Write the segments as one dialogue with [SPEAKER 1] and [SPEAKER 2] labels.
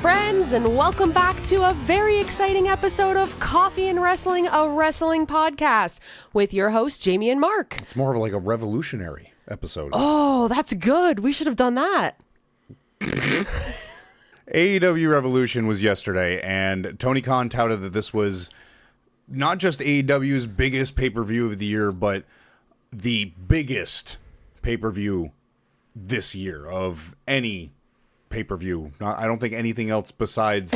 [SPEAKER 1] friends, and welcome back to a very exciting episode of Coffee and Wrestling, a wrestling podcast with your hosts, Jamie and Mark.
[SPEAKER 2] It's more of like a revolutionary episode.
[SPEAKER 1] Oh, that's good. We should have done that.
[SPEAKER 2] AEW Revolution was yesterday, and Tony Khan touted that this was not just AEW's biggest pay-per-view of the year, but the biggest pay-per-view this year of any pay-per-view. I don't think anything else besides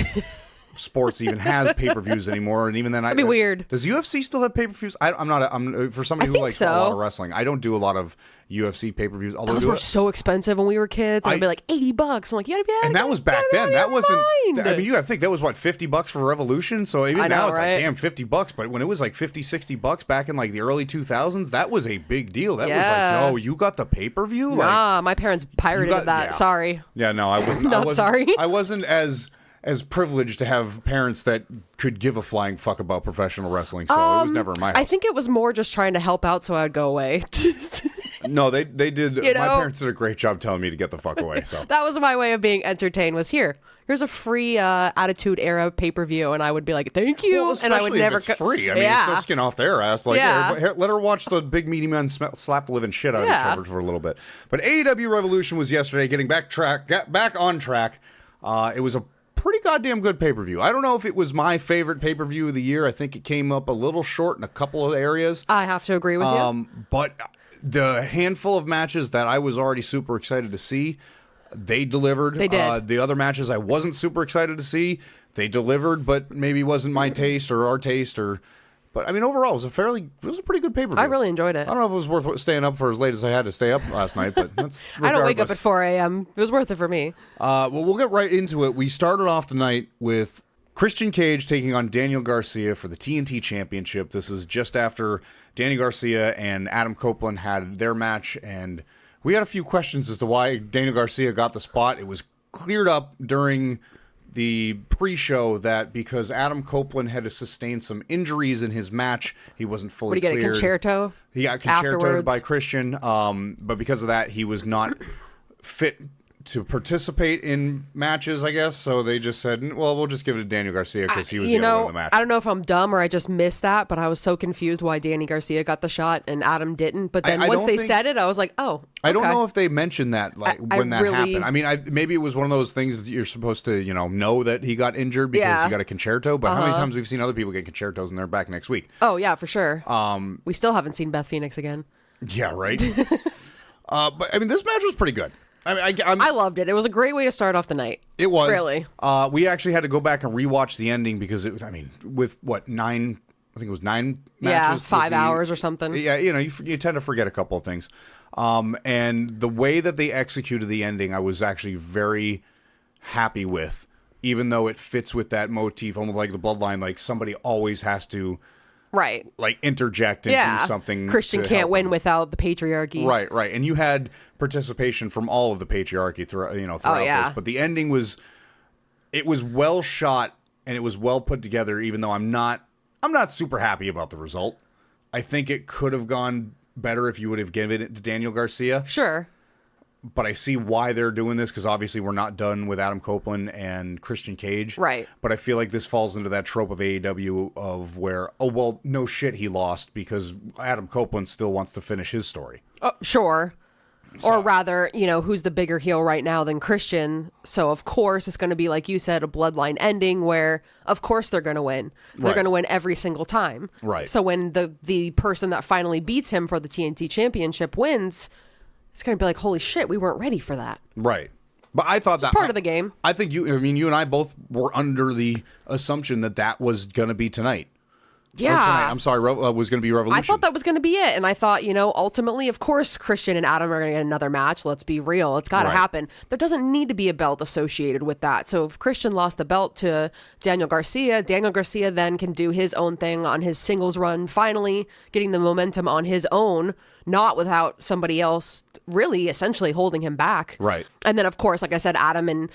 [SPEAKER 2] sports even has pay-per-views anymore, and even then,
[SPEAKER 1] that'd be weird.
[SPEAKER 2] Does UFC still have pay-per-views? I'm for somebody who likes a lot of wrestling. I don't do a lot of UFC pay-per-views.
[SPEAKER 1] Those were so expensive when we were kids. It'd be like $80. I'm like, you gotta be out of
[SPEAKER 2] and that was back then. That wasn't. I mean, you gotta think that was what, $50 for Revolution. So even now it's like, damn, $50. But when it was like $50-$60 back in like the early 2000s, that was a big deal. That was like, oh, you got the pay-per-view?
[SPEAKER 1] Nah, my parents pirated that. Yeah. Sorry.
[SPEAKER 2] Yeah, no, I wasn't.
[SPEAKER 1] Not sorry.
[SPEAKER 2] I wasn't as privileged to have parents that could give a flying fuck about professional wrestling, so it was never in my house.
[SPEAKER 1] I think it was more just trying to help out so I'd go away.
[SPEAKER 2] No, they did. My parents did a great job telling me to get the fuck away. So
[SPEAKER 1] that was my way of being entertained. Here's a free Attitude Era pay-per-view, and I would be like, thank you.
[SPEAKER 2] Well, especially
[SPEAKER 1] and I would never
[SPEAKER 2] if it's free. I mean, it's no skin off their ass. Like, let her watch the big meaty men slap the living shit out of each other for a little bit. But AEW Revolution was yesterday, getting back on track. It was a pretty goddamn good pay-per-view. I don't know if it was my favorite pay-per-view of the year. I think it came up a little short in a couple of areas.
[SPEAKER 1] I have to agree with you.
[SPEAKER 2] But the handful of matches that I was already super excited to see, they delivered.
[SPEAKER 1] They did.
[SPEAKER 2] The other matches I wasn't super excited to see, they delivered, but maybe wasn't my taste or our taste or... But I mean, overall, it was a pretty good pay-per-view.
[SPEAKER 1] I really enjoyed it.
[SPEAKER 2] I don't know if it was worth staying up for as late as I had to stay up last night, but that's
[SPEAKER 1] I don't wake up at 4 a.m. It was worth it for me.
[SPEAKER 2] Well, we'll get right into it. We started off the night with Christian Cage taking on Daniel Garcia for the TNT Championship. This is just after Danny Garcia and Adam Copeland had their match, and we had a few questions as to why Daniel Garcia got the spot. It was cleared up during the pre-show that because Adam Copeland had to sustain some injuries in his match, he wasn't fully cleared.
[SPEAKER 1] What, did he get a concerto?
[SPEAKER 2] He got concertoed by Christian, but because of that, he was not fit to participate in matches, I guess. So they just said, well, we'll just give it to Daniel Garcia because he was the other one in the match.
[SPEAKER 1] I don't know if I'm dumb or I just missed that, but I was so confused why Danny Garcia got the shot and Adam didn't. But then once they said it, I was like, oh, okay.
[SPEAKER 2] I don't know if they mentioned that when that happened. I mean, maybe it was one of those things that you're supposed to, know that he got injured because he got a concerto. But how many times we've seen other people get concertos and they're back next week?
[SPEAKER 1] Oh, yeah, for sure. We still haven't seen Beth Phoenix again.
[SPEAKER 2] Yeah, right. But I mean, this match was pretty good.
[SPEAKER 1] I loved it. It was a great way to start off the night.
[SPEAKER 2] It was.
[SPEAKER 1] Really.
[SPEAKER 2] We actually had to go back and rewatch the ending because with what, 9, I think it was 9 matches.
[SPEAKER 1] Yeah, 5 hours or something.
[SPEAKER 2] Yeah, you tend to forget a couple of things. And the way that they executed the ending, I was actually very happy with, even though it fits with that motif, almost like the bloodline, like somebody always has to...
[SPEAKER 1] Right.
[SPEAKER 2] Like interject and do something.
[SPEAKER 1] Christian can't win without the patriarchy.
[SPEAKER 2] Right. And you had participation from all of the patriarchy throughout this. But the ending was well shot and it was well put together, even though I'm not super happy about the result. I think it could have gone better if you would have given it to Daniel Garcia.
[SPEAKER 1] Sure.
[SPEAKER 2] But I see why they're doing this because obviously we're not done with Adam Copeland and Christian Cage.
[SPEAKER 1] Right.
[SPEAKER 2] But I feel like this falls into that trope of AEW of where, oh, well, no shit, he lost because Adam Copeland still wants to finish his story.
[SPEAKER 1] Sure. So. Or rather, who's the bigger heel right now than Christian? So, of course, it's going to be, like you said, a bloodline ending where, of course, they're going to win. They're going to win every single time.
[SPEAKER 2] Right.
[SPEAKER 1] So when the person that finally beats him for the TNT Championship wins... It's going to be like, holy shit, we weren't ready for that.
[SPEAKER 2] Right. But I thought that...
[SPEAKER 1] It's part of the game.
[SPEAKER 2] I think you and I both were under the assumption that was going to be tonight.
[SPEAKER 1] Yeah.
[SPEAKER 2] I'm sorry, was going to be Revolution.
[SPEAKER 1] I thought that was going to be it. And I thought, ultimately, of course, Christian and Adam are going to get another match. Let's be real. It's got to happen. There doesn't need to be a belt associated with that. So if Christian lost the belt to Daniel Garcia then can do his own thing on his singles run, finally getting the momentum on his own, not without somebody else really essentially holding him back.
[SPEAKER 2] Right.
[SPEAKER 1] And then, of course, like I said, Adam and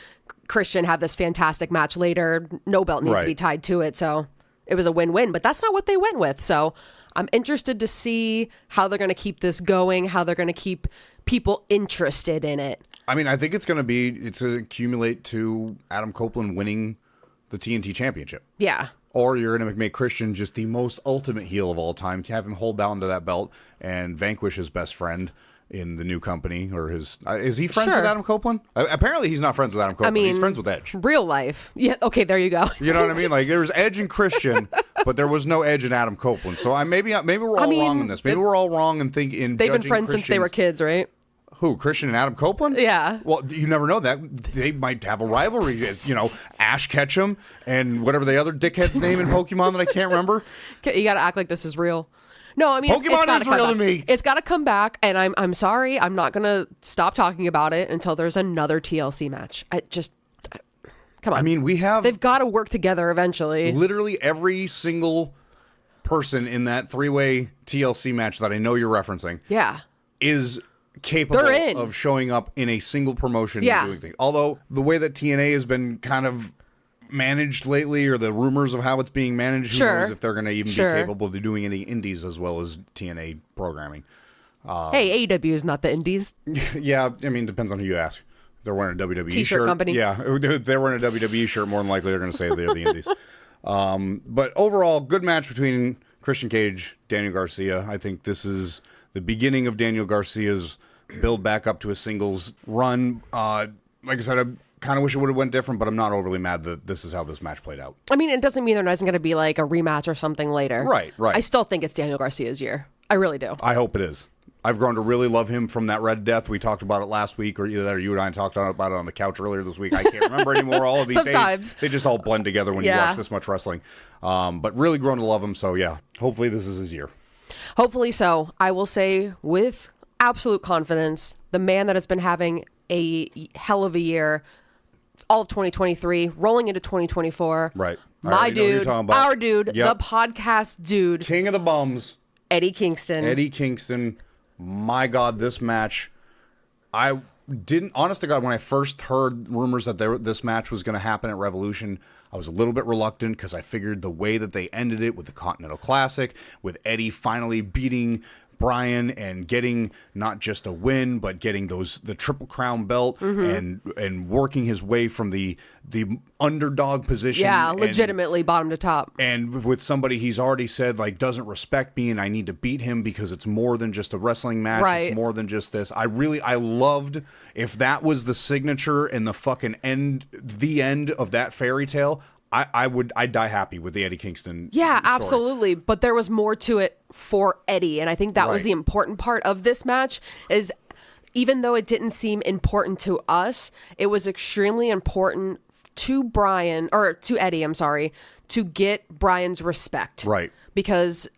[SPEAKER 1] Christian have this fantastic match later. No belt needs to be tied to it. So... it was a win-win, but that's not what they went with. So I'm interested to see how they're going to keep this going, how they're going to keep people interested in it.
[SPEAKER 2] I mean, I think it's going to accumulate to Adam Copeland winning the TNT Championship.
[SPEAKER 1] Yeah.
[SPEAKER 2] Or you're going to make Christian just the most ultimate heel of all time, have him hold down to that belt and vanquish his best friend in the new company, or his is he friends with Adam Copeland? Apparently he's not friends with Adam Copeland. I mean, he's friends with Edge.
[SPEAKER 1] Real life. Yeah, okay, there you go.
[SPEAKER 2] You know what I mean? Like, there was Edge and Christian, but there was no Edge and Adam Copeland. So maybe we're all wrong in this. Maybe we're all wrong in thinking
[SPEAKER 1] they've been friends since they were kids, right?
[SPEAKER 2] Who, Christian and Adam Copeland?
[SPEAKER 1] Yeah.
[SPEAKER 2] Well, you never know that. They might have a rivalry. You know, Ash Ketchum and whatever the other dickhead's name in Pokemon that I can't remember.
[SPEAKER 1] You got to act like this is real. No, I mean,
[SPEAKER 2] Pokemon is real to me.
[SPEAKER 1] It's got to come back, and I'm sorry. I'm not going to stop talking about it until there's another TLC match. Come on.
[SPEAKER 2] I mean, they've
[SPEAKER 1] got to work together eventually.
[SPEAKER 2] Literally every single person in that 3-way TLC match that I know you're referencing is capable of showing up in a single promotion and doing things. Although the way that TNA has been kind of managed lately, or the rumors of how it's being managed, who knows if they're going to even be capable of doing any indies as well as TNA programming.
[SPEAKER 1] Hey, AEW is not the indies.
[SPEAKER 2] Yeah, I mean, depends on who you ask. If they're wearing a WWE
[SPEAKER 1] T-shirt
[SPEAKER 2] shirt.
[SPEAKER 1] Company.
[SPEAKER 2] Yeah, if they're wearing a WWE shirt, more than likely they're going to say they're the indies. But overall, good match between Christian Cage, Daniel Garcia. I think this is the beginning of Daniel Garcia's build back up to a singles run. Like I said, I kind of wish it would have went different, but I'm not overly mad that this is how this match played out.
[SPEAKER 1] I mean, it doesn't mean there isn't going to be like a rematch or something later.
[SPEAKER 2] Right.
[SPEAKER 1] I still think it's Daniel Garcia's year. I really do.
[SPEAKER 2] I hope it is. I've grown to really love him from that Red Death. We talked about it last week, or either you and I talked about it on the couch earlier this week. I can't remember anymore. All of these days, they just all blend together when you watch this much wrestling. But really grown to love him, so yeah, hopefully this is his year.
[SPEAKER 1] Hopefully so. I will say with absolute confidence, the man that has been having a hell of a year, all of 2023, rolling into 2024.
[SPEAKER 2] Right.
[SPEAKER 1] My dude, our dude, the podcast dude.
[SPEAKER 2] King of the bums.
[SPEAKER 1] Eddie Kingston. My God, this match. I didn't, honest to God, when I first heard rumors that this match was going to happen at Revolution, I was a little bit reluctant because I figured the way that they ended it with the Continental Classic, with Eddie finally beating Bryan and getting not just a win, but getting the Triple Crown belt and working his way from the underdog position. Yeah, legitimately bottom to top.
[SPEAKER 2] And with somebody he's already said like doesn't respect me and I need to beat him because it's more than just a wrestling match.
[SPEAKER 1] Right.
[SPEAKER 2] It's more than just this. I loved if that was the signature and the fucking end of that fairy tale. I'd die happy with the Eddie Kingston story.
[SPEAKER 1] Absolutely. But there was more to it for Eddie. And I think that was the important part of this match is even though it didn't seem important to us, it was extremely important to Eddie, to get Bryan's respect.
[SPEAKER 2] Right.
[SPEAKER 1] Because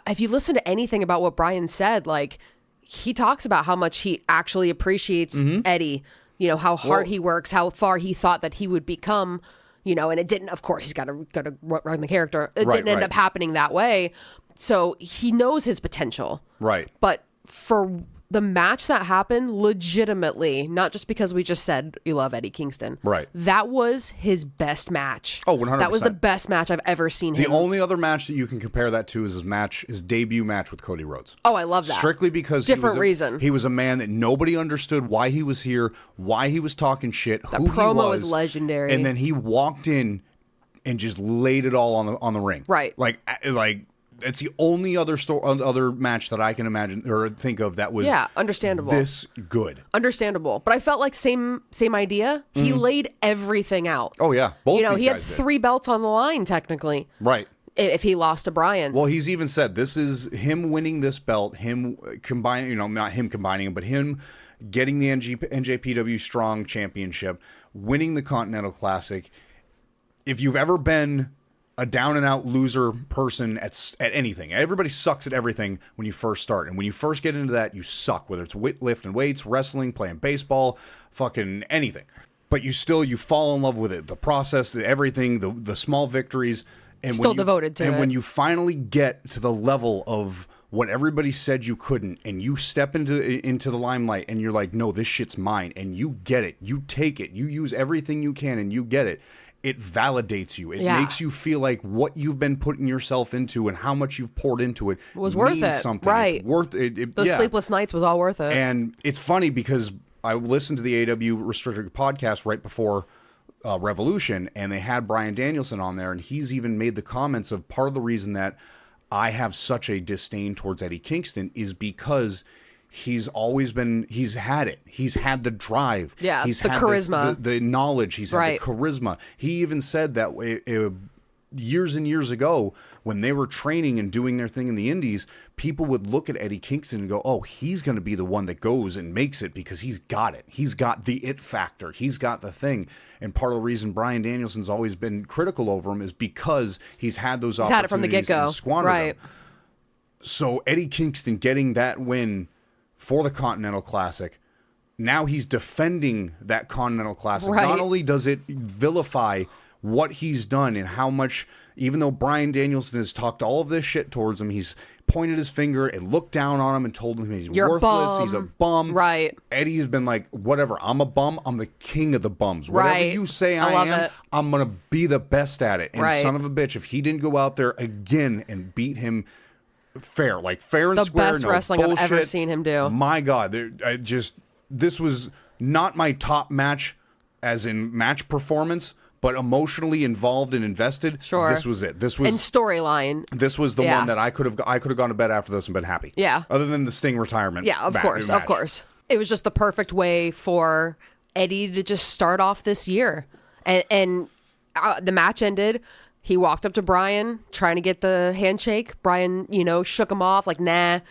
[SPEAKER 1] if you listen to anything about what Bryan said, like he talks about how much he actually appreciates Eddie, you know, how hard he works, how far he thought that he would become. You know, and it didn't, of course, he's got to run the character. It didn't end up happening that way. So he knows his potential. Right. But for the match that happened, legitimately, not just because we just said you love Eddie Kingston. Right. That was his best match. Oh, 100%. That was the best match I've ever seen him.
[SPEAKER 2] The only other match that you can compare that to is his debut match with Cody Rhodes.
[SPEAKER 1] Oh, I love that.
[SPEAKER 2] Strictly because he was a man that nobody understood why he was here, why he was talking shit,
[SPEAKER 1] who he was. The promo was legendary.
[SPEAKER 2] And then he walked in and just laid it all on the ring. Right. Like it's the only other match that I can imagine or think of that was
[SPEAKER 1] understandable.
[SPEAKER 2] This good.
[SPEAKER 1] Understandable. But I felt like same idea. He laid everything out.
[SPEAKER 2] Oh yeah. Both
[SPEAKER 1] he had 3 belts on the line technically. Right. If he lost to Bryan.
[SPEAKER 2] Well, he's even said this is him winning this belt, him combining, not him combining it, but him getting the NJPW Strong Championship, winning the Continental Classic. If you've ever been a down and out loser person at anything. Everybody sucks at everything when you first start. And when you first get into that, you suck, whether it's lifting weights, wrestling, playing baseball, fucking anything. But you fall in love with it. The process, everything, the small victories. And
[SPEAKER 1] still devoted to it.
[SPEAKER 2] And when you finally get to the level of what everybody said you couldn't, and you step into the limelight and you're like, no, this shit's mine. And you get it. You take it. You use everything you can and you get it. it validates you. It
[SPEAKER 1] Yeah.
[SPEAKER 2] makes you feel like what you've been putting yourself into and how much you've poured into it
[SPEAKER 1] was worth
[SPEAKER 2] means
[SPEAKER 1] it.
[SPEAKER 2] something.
[SPEAKER 1] Right.
[SPEAKER 2] It's worth it.
[SPEAKER 1] Those sleepless nights was all worth it.
[SPEAKER 2] And it's funny because I listened to the AEW Restricted podcast right before Revolution, and they had Bryan Danielson on there, and he's even made the comments of part of the reason that I have such a disdain towards Eddie Kingston is because he's had it. He's had the drive.
[SPEAKER 1] Yeah,
[SPEAKER 2] he's
[SPEAKER 1] the
[SPEAKER 2] had
[SPEAKER 1] charisma.
[SPEAKER 2] the knowledge. He's had the charisma. He even said that years and years ago, when they were training and doing their thing in the indies, people would look at Eddie Kingston and go, oh, he's going to be the one that goes and makes it because he's got it. He's got the it factor. He's got the thing. And part of the reason Bryan Danielson's always been critical over him is because he's had those opportunities
[SPEAKER 1] had it from the get-go.
[SPEAKER 2] and squandered them. So Eddie Kingston getting that win for the Continental Classic, now he's defending that Continental Classic.
[SPEAKER 1] Right.
[SPEAKER 2] Not only does it vilify what he's done and how much, even though Bryan Danielson has talked all of this shit towards him, he's pointed his finger and looked down on him and told him he's worthless, he's a bum.
[SPEAKER 1] Right.
[SPEAKER 2] Eddie has been like, whatever, I'm a bum, I'm the king of the bums. Whatever you say I am, I'm going to be the best at it. And son of a bitch, if he didn't go out there again and beat him fair and square,
[SPEAKER 1] the best wrestling
[SPEAKER 2] bullshit.
[SPEAKER 1] I've ever seen him do.
[SPEAKER 2] My God, this was not my top match as in match performance, but emotionally involved and invested.
[SPEAKER 1] Sure.
[SPEAKER 2] This was it. This was
[SPEAKER 1] and storyline.
[SPEAKER 2] This was the one that I could have gone to bed after this and been happy.
[SPEAKER 1] Yeah.
[SPEAKER 2] Other than the Sting retirement.
[SPEAKER 1] Yeah, of course. It was just the perfect way for Eddie to just start off this year. And the match ended. He walked up to Bryan, trying to get the handshake. Bryan, shook him off, like, nah.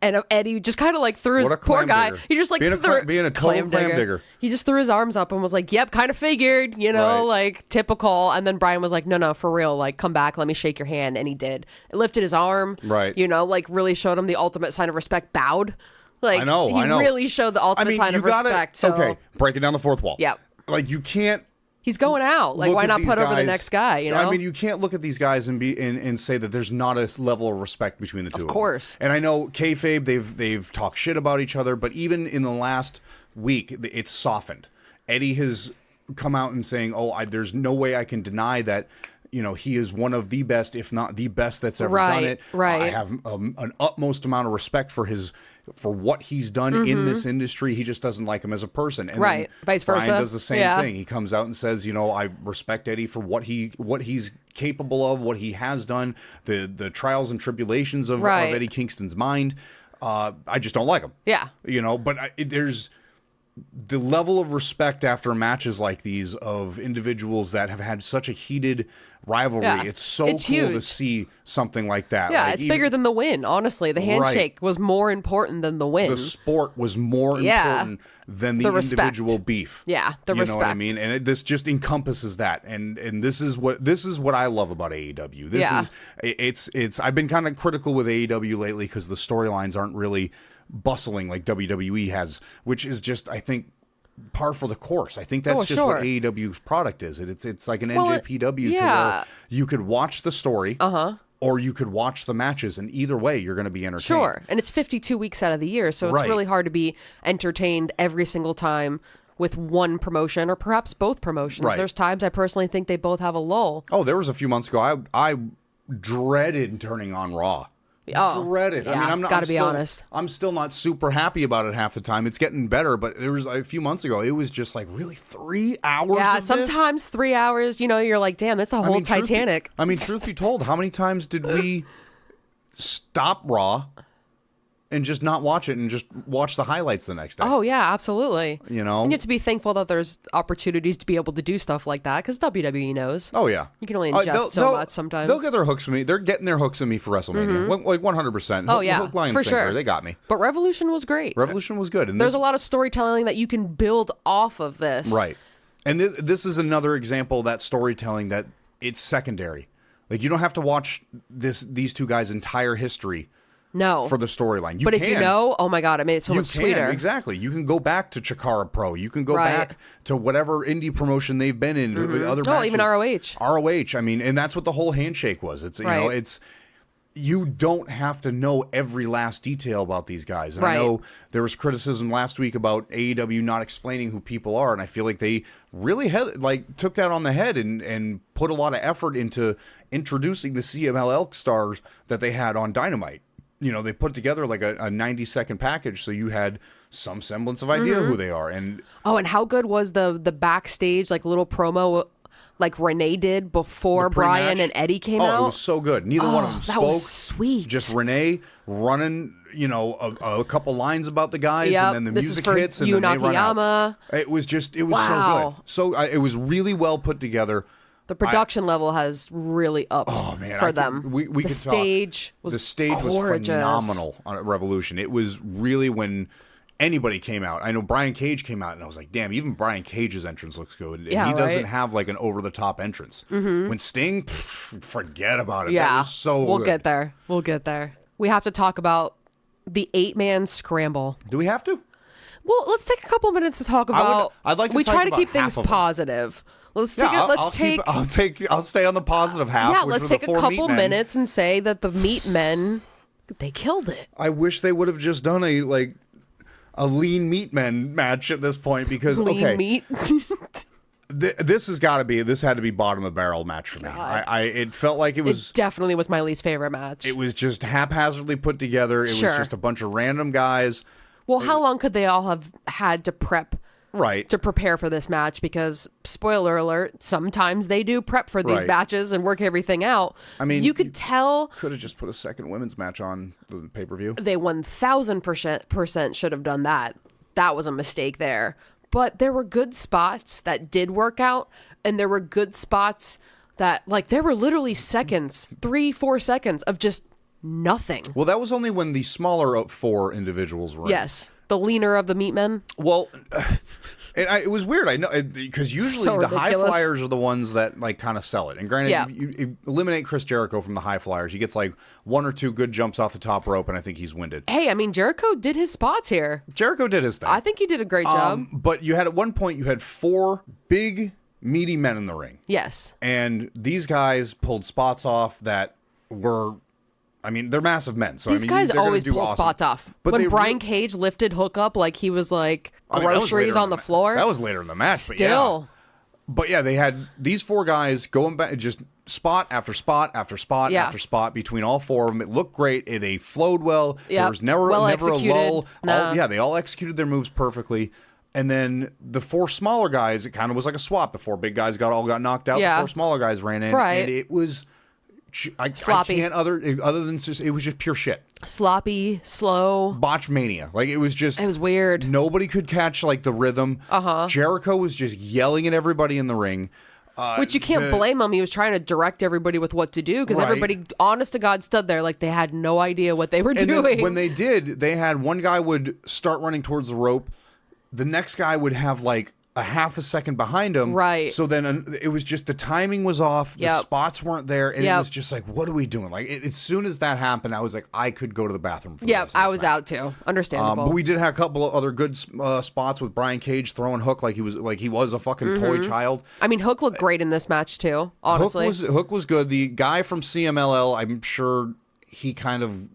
[SPEAKER 1] And Eddie just kind of like threw his poor guy.
[SPEAKER 2] Digger.
[SPEAKER 1] He just like
[SPEAKER 2] being a total clam digger.
[SPEAKER 1] He just threw his arms up and was like, "Yep, kind of figured, like typical." And then Bryan was like, "No, for real, like come back, let me shake your hand." And he did. It lifted his arm,
[SPEAKER 2] right?
[SPEAKER 1] Like really showed him the ultimate sign of respect. Bowed, like
[SPEAKER 2] I know.
[SPEAKER 1] He really showed the ultimate sign of respect. So
[SPEAKER 2] okay, breaking down the fourth wall.
[SPEAKER 1] Yep.
[SPEAKER 2] Like you can't.
[SPEAKER 1] He's going out. Like, why not put over the next guy?
[SPEAKER 2] I mean, you can't look at these guys and say that there's not a level of respect between the two. Of
[SPEAKER 1] course.
[SPEAKER 2] And I know kayfabe, they've talked shit about each other, but even in the last week, it's softened. Eddie has come out and saying, "Oh, there's no way I can deny that." He is one of the best, if not the best that's ever done it.
[SPEAKER 1] Right.
[SPEAKER 2] I have an utmost amount of respect for what he's done in this industry. He just doesn't like him as a person. And
[SPEAKER 1] right. Vice versa.
[SPEAKER 2] Bryan does the same thing. He comes out and says, I respect Eddie for what he's capable of, what he has done, the trials and tribulations of Eddie Kingston's mind. I just don't like him.
[SPEAKER 1] Yeah.
[SPEAKER 2] But there's the level of respect after matches like these of individuals that have had such a heated rivalry. Yeah. It's so cool to see something like that.
[SPEAKER 1] Yeah,
[SPEAKER 2] like
[SPEAKER 1] it's bigger than the win, honestly. The handshake was more important than the win.
[SPEAKER 2] The sport was more important than the individual beef.
[SPEAKER 1] Yeah, the respect.
[SPEAKER 2] You know what I mean? And this just encompasses that. And this is what I love about AEW. It's I've been kind of critical with AEW lately because the storylines aren't really bustling like WWE has, which is just, I think, par for the course. I think that's what AEW's product is. It's like an NJPW to where you could watch the story or you could watch the matches, and either way you're going to be entertained.
[SPEAKER 1] Sure. And it's 52 weeks out of the year, so it's really hard to be entertained every single time with one promotion or perhaps both promotions. Right. There's times I personally think they both have a lull.
[SPEAKER 2] Oh, there was a few months ago I dreaded turning on Raw. Dreaded.
[SPEAKER 1] Yeah,
[SPEAKER 2] I mean,
[SPEAKER 1] gotta be honest.
[SPEAKER 2] I'm still not super happy about it half the time. It's getting better, but there was a few months ago, it was just like, really 3 hours.
[SPEAKER 1] Yeah,
[SPEAKER 2] of
[SPEAKER 1] sometimes 3 hours. You're like, damn, that's a whole Titanic.
[SPEAKER 2] Truth be told, how many times did we stop Raw and just not watch it and just watch the highlights the next day?
[SPEAKER 1] Oh, yeah, absolutely.
[SPEAKER 2] And
[SPEAKER 1] you have to be thankful that there's opportunities to be able to do stuff like that because WWE knows.
[SPEAKER 2] Oh, yeah.
[SPEAKER 1] You can only ingest so much sometimes.
[SPEAKER 2] They'll get their hooks in me. They're getting their hooks in me for WrestleMania. Like 100%.
[SPEAKER 1] Oh, yeah.
[SPEAKER 2] Hook, line,
[SPEAKER 1] for
[SPEAKER 2] sinker.
[SPEAKER 1] sure.
[SPEAKER 2] They got me.
[SPEAKER 1] But Revolution was great.
[SPEAKER 2] Revolution was good. And
[SPEAKER 1] there's a lot of storytelling that you can build off of this.
[SPEAKER 2] Right. And this is another example of that storytelling that it's secondary. Like, you don't have to watch these two guys' entire history.
[SPEAKER 1] No.
[SPEAKER 2] For the storyline.
[SPEAKER 1] If you know, oh my God, it made it so much sweeter.
[SPEAKER 2] Exactly. You can go back to Chikara Pro. You can go back to whatever indie promotion they've been in. Other matches.
[SPEAKER 1] Even ROH.
[SPEAKER 2] ROH. I mean, and that's what the whole handshake was. It's you don't have to know every last detail about these guys. And
[SPEAKER 1] Right.
[SPEAKER 2] I know there was criticism last week about AEW not explaining who people are, and I feel like they really took that on the head and put a lot of effort into introducing the CMLL stars that they had on Dynamite. You know, they put together like a 90-second package, so you had some semblance of idea who they are. And
[SPEAKER 1] how good was the backstage like little promo like Renee did before Brian and Eddie came out?
[SPEAKER 2] Oh, it was so good. Neither one of them spoke.
[SPEAKER 1] That was sweet.
[SPEAKER 2] Just Renee running, a couple lines about the guys, and then the music hits, and then they run out. It was so good. So it was really well put together.
[SPEAKER 1] The production level has really upped for them.
[SPEAKER 2] We could talk.
[SPEAKER 1] Was
[SPEAKER 2] the stage
[SPEAKER 1] gorgeous.
[SPEAKER 2] was phenomenal on Revolution. It was really when anybody came out. I know Brian Cage came out, and I was like, damn, even Brian Cage's entrance looks good. And he doesn't have like an over-the-top entrance. When Sting, forget about it.
[SPEAKER 1] Yeah,
[SPEAKER 2] that was so
[SPEAKER 1] we'll
[SPEAKER 2] good.
[SPEAKER 1] We'll get there. We have to talk about the 8-man scramble.
[SPEAKER 2] Do we have to?
[SPEAKER 1] Well, let's take a couple minutes to talk about.
[SPEAKER 2] I'd like to
[SPEAKER 1] we
[SPEAKER 2] talk
[SPEAKER 1] try to
[SPEAKER 2] about
[SPEAKER 1] keep things
[SPEAKER 2] half of them.
[SPEAKER 1] positive.
[SPEAKER 2] I'll stay on the positive half.
[SPEAKER 1] Yeah,
[SPEAKER 2] which
[SPEAKER 1] let's
[SPEAKER 2] were
[SPEAKER 1] take
[SPEAKER 2] the
[SPEAKER 1] a
[SPEAKER 2] 4
[SPEAKER 1] couple
[SPEAKER 2] meat men.
[SPEAKER 1] minutes and say that the meat men, they killed it.
[SPEAKER 2] I wish they would have just done a lean meat men match at this point, because
[SPEAKER 1] Lean meat.
[SPEAKER 2] this had to be bottom of the barrel match for me. It felt like it was.
[SPEAKER 1] It definitely was my least favorite match.
[SPEAKER 2] It was just haphazardly put together. It was just a bunch of random guys.
[SPEAKER 1] Well, how long could they all have had to prep?
[SPEAKER 2] Right.
[SPEAKER 1] To prepare for this match, because spoiler alert, sometimes they do prep for these matches and work everything out.
[SPEAKER 2] I mean,
[SPEAKER 1] you could tell
[SPEAKER 2] could have just put a second women's match on the pay-per-view.
[SPEAKER 1] They 1000% should have done that. That was a mistake there. But there were good spots that did work out, and there were good spots that, like, there were literally seconds, 3-4 seconds of just nothing.
[SPEAKER 2] Well, that was only when the smaller 4 individuals were in.
[SPEAKER 1] Yes. The leaner of the meat men.
[SPEAKER 2] Well, it was weird. I know, because usually the high flyers are the ones that kind of sell it. And granted, you eliminate Chris Jericho from the high flyers, he gets 1 or 2 good jumps off the top rope, and I think he's winded.
[SPEAKER 1] Hey, I mean, Jericho did his spots here.
[SPEAKER 2] Jericho did his thing.
[SPEAKER 1] I think he did a great job.
[SPEAKER 2] But at one point you had 4 big, meaty men in the ring.
[SPEAKER 1] Yes.
[SPEAKER 2] And these guys pulled spots off that were. I mean, they're massive men. So
[SPEAKER 1] these guys always pull
[SPEAKER 2] awesome.
[SPEAKER 1] spots off.
[SPEAKER 2] But
[SPEAKER 1] when Brian Cage lifted Hook up like he was groceries on the floor.
[SPEAKER 2] That was later in the match.
[SPEAKER 1] Still.
[SPEAKER 2] But they had these 4 guys going back, just spot after spot after spot after spot between all 4 of them. It looked great. They flowed well. There was never a lull. They all executed their moves perfectly. And then the 4 smaller guys, it kind of was like a swap. The 4 big guys got knocked out. The 4 smaller guys ran in.
[SPEAKER 1] Right.
[SPEAKER 2] And it was...
[SPEAKER 1] sloppy.
[SPEAKER 2] I can't other than just, it was just pure shit.
[SPEAKER 1] Sloppy, slow.
[SPEAKER 2] Botch mania. It was
[SPEAKER 1] weird.
[SPEAKER 2] Nobody could catch the rhythm. Jericho was just yelling at everybody in the ring.
[SPEAKER 1] Which you can't blame him. He was trying to direct everybody with what to do, because everybody, honest to God, stood there like they had no idea what they were doing.
[SPEAKER 2] Then when they did, they had one guy would start running towards the rope. The next guy would have a half a second behind him.
[SPEAKER 1] Right.
[SPEAKER 2] So then it was just the timing was off. The spots weren't there. And it was just what are we doing? As soon as that happened, I was like, I could go to the bathroom.
[SPEAKER 1] I was out too. Understandable.
[SPEAKER 2] But we did have a couple of other good spots with Brian Cage throwing Hook like he was a fucking toy child.
[SPEAKER 1] I mean, Hook looked great in this match too, honestly.
[SPEAKER 2] Hook was good. The guy from CMLL, I'm sure he kind of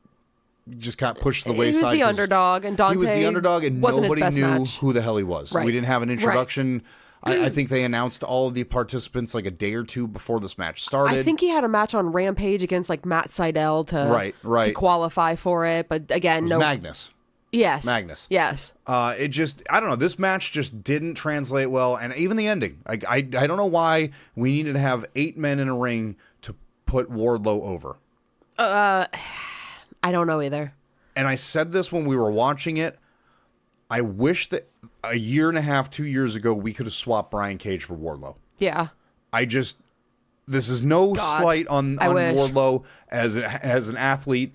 [SPEAKER 2] just got pushed to the wayside.
[SPEAKER 1] He was the underdog, and Dante
[SPEAKER 2] he was the underdog, and nobody knew who the hell he was.
[SPEAKER 1] Right.
[SPEAKER 2] We didn't have an introduction. Right. I think they announced all of the participants a day or 2 before this match started.
[SPEAKER 1] I think he had a match on Rampage against Matt Sydal to qualify for it, but again, no.
[SPEAKER 2] Magnus.
[SPEAKER 1] Yes.
[SPEAKER 2] Magnus.
[SPEAKER 1] Yes.
[SPEAKER 2] It just, I don't know, this match just didn't translate well, and even the ending. I don't know why we needed to have 8 men in a ring to put Wardlow over.
[SPEAKER 1] I don't know either.
[SPEAKER 2] And I said this when we were watching it. I wish that a year and a half, 2 years ago, we could have swapped Brian Cage for Wardlow.
[SPEAKER 1] Yeah.
[SPEAKER 2] This is no slight on Wardlow as an athlete,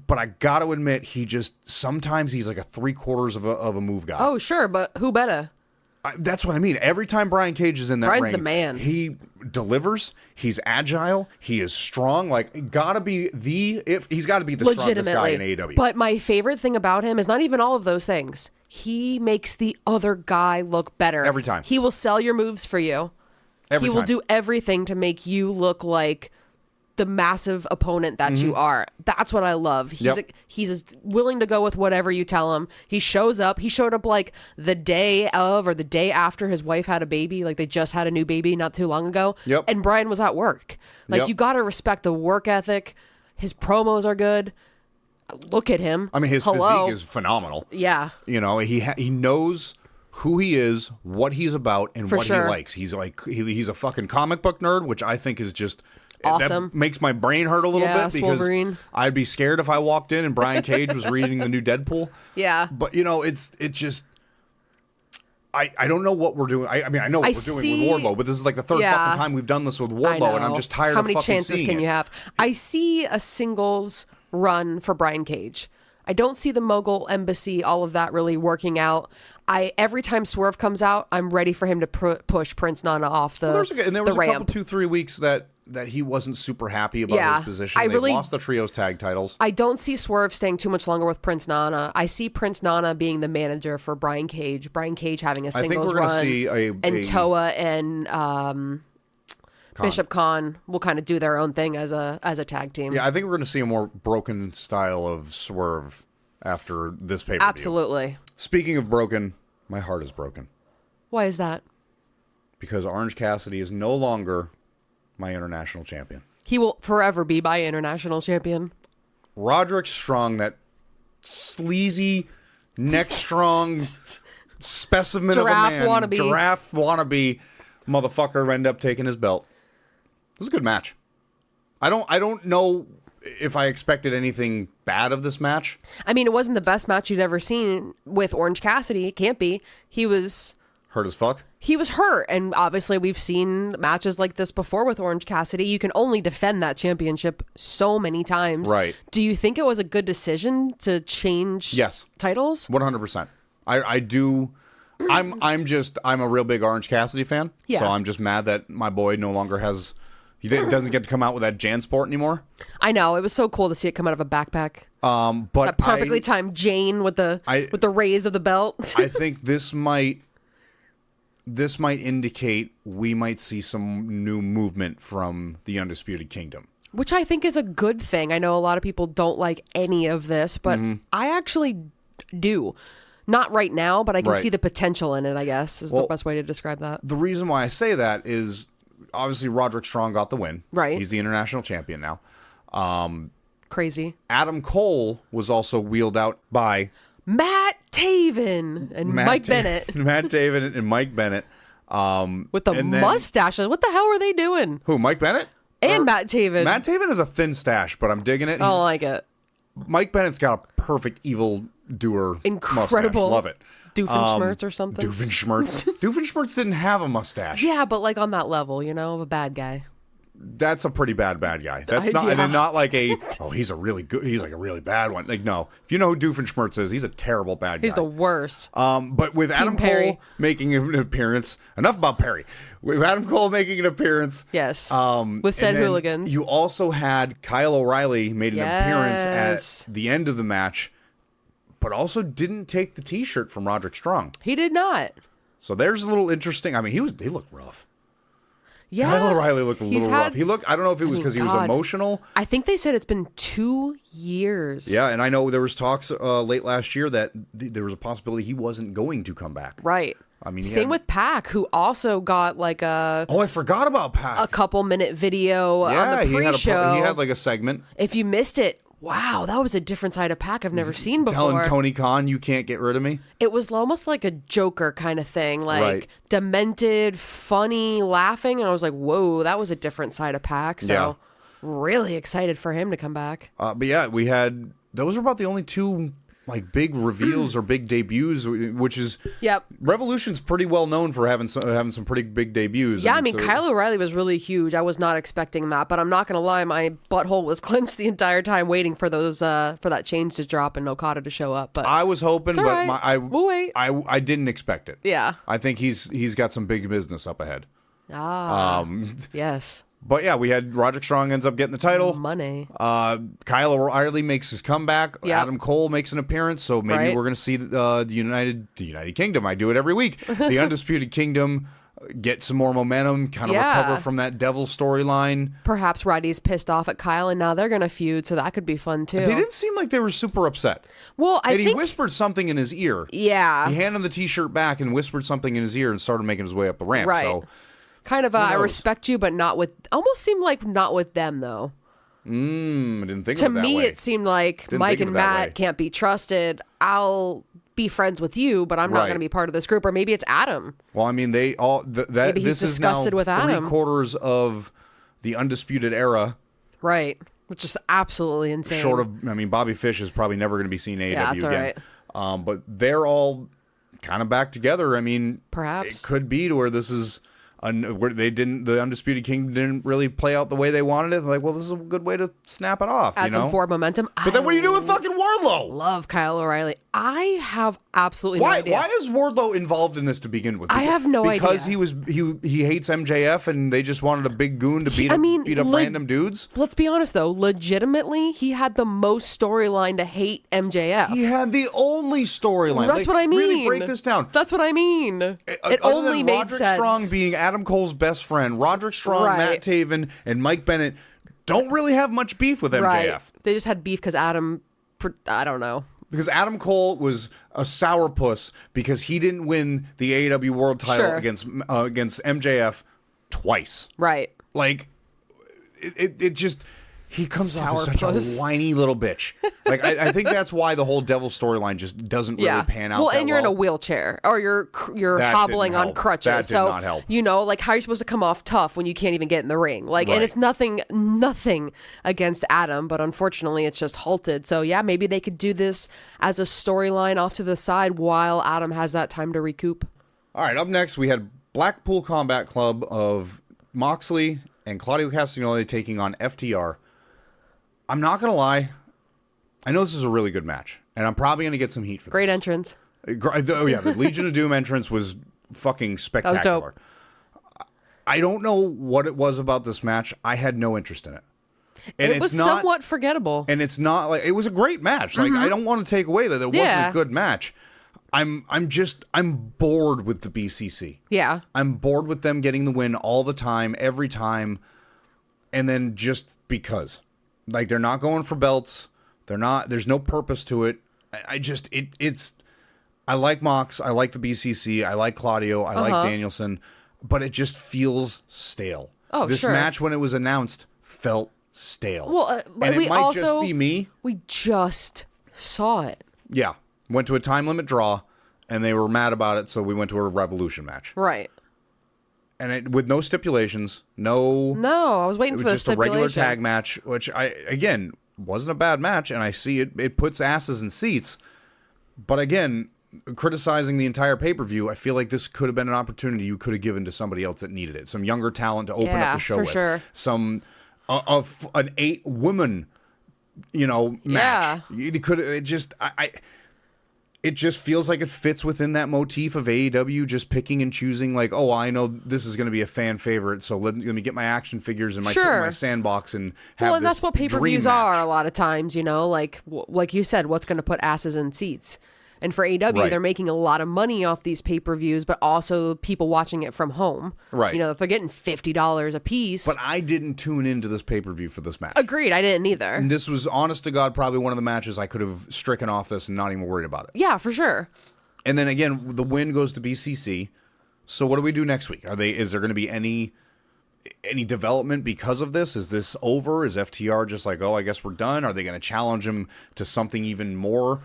[SPEAKER 2] but I got to admit, sometimes he's like a 3/4 of a move guy.
[SPEAKER 1] Oh, sure, but who better?
[SPEAKER 2] That's what I mean. Every time Brian Cage is in that
[SPEAKER 1] Brian's
[SPEAKER 2] ring,
[SPEAKER 1] the man.
[SPEAKER 2] He delivers. He's agile. He is strong. He's got to be the strongest guy in AEW.
[SPEAKER 1] But my favorite thing about him is not even all of those things. He makes the other guy look better
[SPEAKER 2] every time.
[SPEAKER 1] He will sell your moves for you. He will do everything to make you look like the massive opponent that you are. That's what I love. He's as willing to go with whatever you tell him. He shows up. He showed up like the day of or the day after his wife had a baby. Like they just had a new baby not too long ago.
[SPEAKER 2] Yep.
[SPEAKER 1] And Brian was at work. Like you got to respect the work ethic. His promos are good. Look at him.
[SPEAKER 2] I mean, his physique is phenomenal.
[SPEAKER 1] Yeah.
[SPEAKER 2] You know, he knows who he is, what he's about, and what he likes. He's like he's a fucking comic book nerd, which I think is just
[SPEAKER 1] awesome.
[SPEAKER 2] That makes my brain hurt a little bit because
[SPEAKER 1] Wolverine.
[SPEAKER 2] I'd be scared if I walked in and Brian Cage was reading the new Deadpool.
[SPEAKER 1] Yeah.
[SPEAKER 2] But you know, it's just I don't know what we're doing. I mean, I know what we're doing with Wardlow, but this is like the third fucking time we've done this with Wardlow, and I'm just tired of fucking seeing it.
[SPEAKER 1] How many chances can you have? I see a singles run for Brian Cage. I don't see the Mogul Embassy, all of that really working out. Every time Swerve comes out, I'm ready for him to push Prince Nana off the ramp.
[SPEAKER 2] And there was a couple 2-3 weeks that he wasn't super happy about his position. They lost the trios tag titles.
[SPEAKER 1] I don't see Swerve staying too much longer with Prince Nana. I see Prince Nana being the manager for Brian Cage. Brian Cage having a singles run. I think we're going to see and Toa and Bishop Khan will kind of do their own thing as a tag team.
[SPEAKER 2] Yeah, I think we're going to see a more broken style of Swerve after this pay-per-view.
[SPEAKER 1] Absolutely.
[SPEAKER 2] Speaking of broken, my heart is broken.
[SPEAKER 1] Why is that?
[SPEAKER 2] Because Orange Cassidy is no longer my international champion.
[SPEAKER 1] He will forever be my international champion.
[SPEAKER 2] Roderick Strong, that sleazy, neck-strong specimen
[SPEAKER 1] giraffe
[SPEAKER 2] of a man,
[SPEAKER 1] wannabe.
[SPEAKER 2] giraffe wannabe motherfucker, end up taking his belt. It was a good match. I don't know if I expected anything bad of this match.
[SPEAKER 1] I mean, it wasn't the best match you'd ever seen with Orange Cassidy. It can't be. He was
[SPEAKER 2] hurt as fuck.
[SPEAKER 1] He was hurt, and obviously we've seen matches like this before with Orange Cassidy. You can only defend that championship so many times.
[SPEAKER 2] Right.
[SPEAKER 1] Do you think it was a good decision to change titles?
[SPEAKER 2] 100%. I do. I'm a real big Orange Cassidy fan.
[SPEAKER 1] Yeah.
[SPEAKER 2] So I'm just mad that my boy no longer he doesn't get to come out with that JanSport anymore.
[SPEAKER 1] I know. It was so cool to see it come out of a backpack.
[SPEAKER 2] But
[SPEAKER 1] that perfectly timed Jane with the raise of the belt.
[SPEAKER 2] I think this might indicate we might see some new movement from the Undisputed Kingdom.
[SPEAKER 1] Which I think is a good thing. I know a lot of people don't like any of this, but I actually do. Not right now, but I can see the potential in it, I guess, is the best way to describe that.
[SPEAKER 2] The reason why I say that is obviously Roderick Strong got the win.
[SPEAKER 1] Right.
[SPEAKER 2] He's the international champion now.
[SPEAKER 1] Crazy.
[SPEAKER 2] Adam Cole was also wheeled out by
[SPEAKER 1] Matt Taven and Mike Bennett.
[SPEAKER 2] Matt Taven and Mike Bennett.
[SPEAKER 1] With the mustaches. What the hell are they doing?
[SPEAKER 2] Who, Mike Bennett?
[SPEAKER 1] And Matt Taven.
[SPEAKER 2] Matt Taven is a thin stash, but I'm digging it.
[SPEAKER 1] I don't like it.
[SPEAKER 2] Mike Bennett's got a perfect evil doer
[SPEAKER 1] incredible
[SPEAKER 2] mustache. Love it.
[SPEAKER 1] Doofenshmirtz or something.
[SPEAKER 2] Doofenshmirtz. Doofenshmirtz didn't have a mustache.
[SPEAKER 1] Yeah, but like on that level, of a bad guy.
[SPEAKER 2] That's a pretty bad guy. That's not, and not like he's like a really bad one. Like, no. If you know who Doofenshmirtz is, he's a terrible bad guy.
[SPEAKER 1] He's the worst.
[SPEAKER 2] But with Adam Cole making an appearance, enough about Perry. With Adam Cole making an appearance.
[SPEAKER 1] Yes. With said hooligans.
[SPEAKER 2] You also had Kyle O'Reilly made an appearance at the end of the match, but also didn't take the t-shirt from Roderick Strong.
[SPEAKER 1] He did not.
[SPEAKER 2] So there's a little interesting. I mean, he looked rough.
[SPEAKER 1] Yeah.
[SPEAKER 2] Kyle O'Reilly looked a little rough. I don't know if it was because he was emotional.
[SPEAKER 1] I think they said it's been 2 years.
[SPEAKER 2] Yeah, and I know there was talks late last year that there was a possibility he wasn't going to come back.
[SPEAKER 1] Right.
[SPEAKER 2] I mean,
[SPEAKER 1] same with Pac, who also got like
[SPEAKER 2] I forgot about Pac.
[SPEAKER 1] A couple-minute video on the pre-show.
[SPEAKER 2] He had like a segment.
[SPEAKER 1] If you missed it, wow, that was a different side of Pac I've never seen before.
[SPEAKER 2] Telling Tony Khan, you can't get rid of me.
[SPEAKER 1] It was almost like a Joker kind of thing, like demented, funny, laughing. And I was like, whoa, that was a different side of Pac. So really excited for him to come back.
[SPEAKER 2] But yeah, those were about the only two like big reveals or big debuts, which is Revolution's pretty well known for having some pretty big debuts.
[SPEAKER 1] Yeah, I mean Kyle O'Reilly was really huge. I was not expecting that, but I'm not gonna lie, my butthole was clenched the entire time waiting for those for that change to drop and Okada to show up. But
[SPEAKER 2] I was hoping, but
[SPEAKER 1] we'll wait.
[SPEAKER 2] I didn't expect it.
[SPEAKER 1] Yeah,
[SPEAKER 2] I think he's got some big business up ahead.
[SPEAKER 1] Yes.
[SPEAKER 2] But yeah, we had Roderick Strong ends up getting the title.
[SPEAKER 1] Money.
[SPEAKER 2] Kyle O'Reilly makes his comeback.
[SPEAKER 1] Yep.
[SPEAKER 2] Adam Cole makes an appearance. So maybe we're going to see the United Kingdom. I do it every week. The Undisputed Kingdom get some more momentum, kind of recover from that devil storyline.
[SPEAKER 1] Perhaps Roddy's pissed off at Kyle, and now they're going to feud, so that could be fun, too.
[SPEAKER 2] They didn't seem like they were super upset.
[SPEAKER 1] Well,
[SPEAKER 2] and he whispered something in his ear.
[SPEAKER 1] Yeah.
[SPEAKER 2] He handed him the T-shirt back and whispered something in his ear and started making his way up the ramp.
[SPEAKER 1] Right.
[SPEAKER 2] So,
[SPEAKER 1] kind of, I respect you, but not with... Almost seemed like not with them, though.
[SPEAKER 2] I didn't think
[SPEAKER 1] to
[SPEAKER 2] of it that way.
[SPEAKER 1] me, it seemed like Mike and Matt can't be trusted. I'll be friends with you, but I'm not going to be part of this group. Or maybe it's Adam.
[SPEAKER 2] Well, I mean, maybe he's
[SPEAKER 1] disgusted with Adam.
[SPEAKER 2] 3/4 of the Undisputed Era.
[SPEAKER 1] Right. Which is absolutely insane.
[SPEAKER 2] Short of, I mean, Bobby Fish is probably never going to be seen in AEW again.
[SPEAKER 1] Right.
[SPEAKER 2] But they're all kind of back together. I mean,
[SPEAKER 1] perhaps
[SPEAKER 2] it could be to where this is where the Undisputed Kingdom didn't really play out the way they wanted it. Like, well, this is a good way to snap it off.
[SPEAKER 1] Add some forward momentum.
[SPEAKER 2] But then what do you do with fucking Wardlow?
[SPEAKER 1] Love Kyle O'Reilly. I have absolutely no idea.
[SPEAKER 2] Why is Wardlow involved in this to begin with?
[SPEAKER 1] I have no idea.
[SPEAKER 2] Because he hates MJF and they just wanted a big goon to beat up random dudes?
[SPEAKER 1] Let's be honest, though. Legitimately, he had the most storyline to hate MJF.
[SPEAKER 2] He had the only storyline.
[SPEAKER 1] That's what I mean.
[SPEAKER 2] Really break this down.
[SPEAKER 1] That's what I mean. It only made
[SPEAKER 2] Roderick
[SPEAKER 1] sense.
[SPEAKER 2] Strong being Adam Cole's best friend, Roderick Strong, Matt Taven, and Mike Bennett don't really have much beef with MJF. Right.
[SPEAKER 1] They just had beef because Adam, I don't know.
[SPEAKER 2] Because Adam Cole was a sourpuss because he didn't win the AEW World Title against MJF twice.
[SPEAKER 1] Right.
[SPEAKER 2] Like, it just... He comes off as such a whiny little bitch. Like, I think that's why the whole devil storyline just doesn't really pan out.
[SPEAKER 1] Well, and you're in a wheelchair or you're hobbling on crutches.
[SPEAKER 2] That did not help.
[SPEAKER 1] You know, like how are you supposed to come off tough when you can't even get in the ring? Like, and it's nothing against Adam, but unfortunately it's just halted. So yeah, maybe they could do this as a storyline off to the side while Adam has that time to recoup.
[SPEAKER 2] All right, up next we had Blackpool Combat Club of Moxley and Claudio Castagnoli taking on FTR. I'm not going to lie. I know this is a really good match, and I'm probably going to get some heat for this.
[SPEAKER 1] Great entrance.
[SPEAKER 2] Oh, yeah. The Legion of Doom entrance was fucking spectacular.
[SPEAKER 1] That was dope.
[SPEAKER 2] I don't know what it was about this match. I had no interest in it. And
[SPEAKER 1] it was somewhat forgettable.
[SPEAKER 2] And it's not like... It was a great match. Like, I don't want to take away that it wasn't a good match. I'm bored with the BCC.
[SPEAKER 1] Yeah.
[SPEAKER 2] I'm bored with them getting the win all the time, every time, and then just because... Like, they're not going for belts. There's no purpose to it. I like Mox. I like the BCC. I like Claudio. I like Danielson. But it just feels stale.
[SPEAKER 1] Oh,
[SPEAKER 2] this match, when it was announced, felt stale.
[SPEAKER 1] Well,
[SPEAKER 2] and it might just be me.
[SPEAKER 1] We just saw it.
[SPEAKER 2] Yeah. Went to a time limit draw, and they were mad about it, so we went to a Revolution match.
[SPEAKER 1] Right.
[SPEAKER 2] And with no stipulations, no,
[SPEAKER 1] I was waiting for the stipulation.
[SPEAKER 2] It was just a regular tag match, which again wasn't a bad match, and I see it puts asses in seats. But again, criticizing the entire pay-per-view, I feel like this could have been an opportunity you could have given to somebody else that needed it, some younger talent to open up the show with, some an 8-woman, match.
[SPEAKER 1] Yeah.
[SPEAKER 2] You could It just feels like it fits within that motif of AEW, just picking and choosing, like, oh, I know this is going to be a fan favorite, so let me get my action figures in my sandbox and have
[SPEAKER 1] and that's what pay-per-views are a lot of times, like you said, what's going to put asses in seats. And for AEW, they're making a lot of money off these pay-per-views, but also people watching it from home.
[SPEAKER 2] Right.
[SPEAKER 1] If they're getting $50 a piece.
[SPEAKER 2] But I didn't tune into this pay-per-view for this match.
[SPEAKER 1] Agreed, I didn't either.
[SPEAKER 2] And this was, honest to God, probably one of the matches I could have stricken off this and not even worried about it.
[SPEAKER 1] Yeah, for sure.
[SPEAKER 2] And then again, the win goes to BCC. So what do we do next week? Is there going to be any development because of this? Is this over? Is FTR just like, oh, I guess we're done? Are they going to challenge him to something even more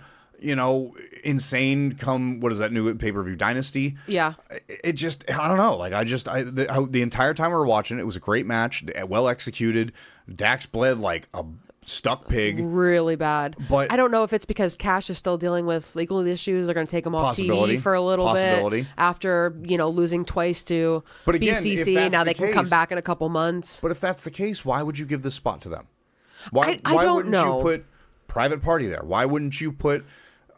[SPEAKER 2] insane come, what is that new pay-per-view, Dynasty?
[SPEAKER 1] Yeah.
[SPEAKER 2] It just, I don't know. Like, the entire time we were watching it was a great match, well executed. Dax bled like a stuck pig.
[SPEAKER 1] Really bad.
[SPEAKER 2] But
[SPEAKER 1] I don't know if it's because Cash is still dealing with legal issues. They're going to take him off TV for a little bit after, losing twice to BCC. Now they can come back in a couple months.
[SPEAKER 2] But if that's the case, why would you give this spot to them? Why
[SPEAKER 1] don't
[SPEAKER 2] wouldn't
[SPEAKER 1] know.
[SPEAKER 2] you put Private Party there? Why wouldn't you put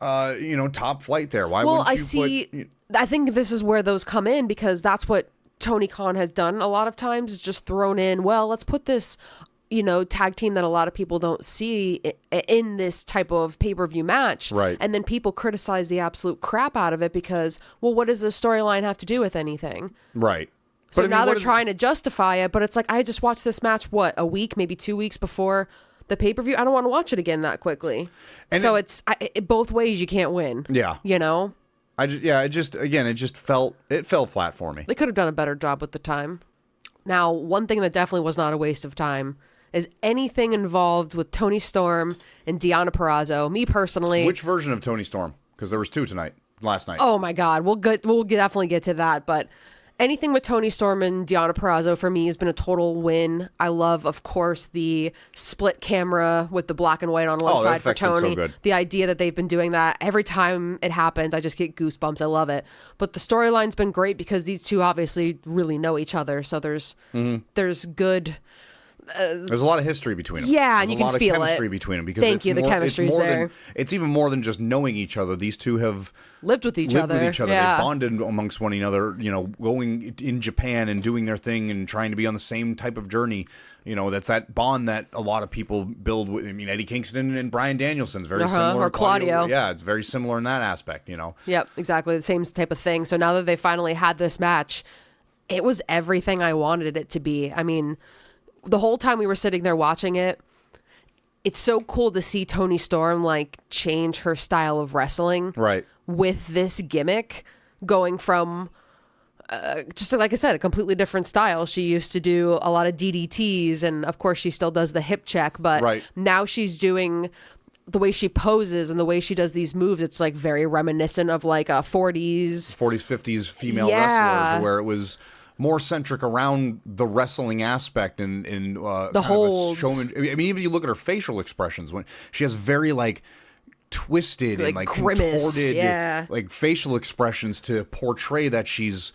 [SPEAKER 2] Top Flight there? Why wouldn't you put...
[SPEAKER 1] I think this is where those come in, because that's what Tony Khan has done a lot of times, is just thrown in, well, let's put this tag team that a lot of people don't see in this type of pay-per-view match.
[SPEAKER 2] Right.
[SPEAKER 1] And then people criticize the absolute crap out of it because, well, what does the storyline have to do with anything?
[SPEAKER 2] Right.
[SPEAKER 1] So now they're trying to justify it, but it's like, I just watched this match, a week, maybe 2 weeks before the pay-per-view. I don't want to watch it again that quickly. And so it's both ways you can't win.
[SPEAKER 2] Yeah. It just fell flat for me.
[SPEAKER 1] They could have done a better job with the time. Now, one thing that definitely was not a waste of time is anything involved with Toni Storm and Deonna Purrazzo. Me personally.
[SPEAKER 2] Which version of Toni Storm? Because there was two last night.
[SPEAKER 1] Oh my God. We'll definitely get to that. But anything with Toni Storm and Deonna Purrazzo for me has been a total win. I love, of course, the split camera with the black and white on one side for Toni.
[SPEAKER 2] So good.
[SPEAKER 1] The idea that they've been doing that every time it happens, I just get goosebumps. I love it. But the storyline's been great because these two obviously really know each other. So there's good.
[SPEAKER 2] There's a lot of history between them.
[SPEAKER 1] Yeah, and you can feel it.
[SPEAKER 2] A lot of chemistry between them. Because
[SPEAKER 1] the chemistry's there.
[SPEAKER 2] It's even more than just knowing each other. These two have
[SPEAKER 1] lived with each other.
[SPEAKER 2] Yeah. They bonded amongst one another, going in Japan and doing their thing and trying to be on the same type of journey. That's that bond that a lot of people build with. I mean, Eddie Kingston and Bryan Danielson's very similar.
[SPEAKER 1] Or Claudio.
[SPEAKER 2] Yeah, it's very similar in that aspect,
[SPEAKER 1] Yep, exactly. The same type of thing. So now that they finally had this match, it was everything I wanted it to be. I mean, the whole time we were sitting there watching it, it's so cool to see Toni Storm change her style of wrestling.
[SPEAKER 2] Right.
[SPEAKER 1] With this gimmick, going from just like I said, a completely different style. She used to do a lot of DDTs, and of course she still does the hip check, but now she's doing the way she poses and the way she does these moves. It's very reminiscent of a 40s,
[SPEAKER 2] 50s female wrestler, where it was more centric around the wrestling aspect and
[SPEAKER 1] the holds.
[SPEAKER 2] I mean, even you look at her facial expressions when she has very twisted and
[SPEAKER 1] grimace,
[SPEAKER 2] contorted facial expressions to portray that she's,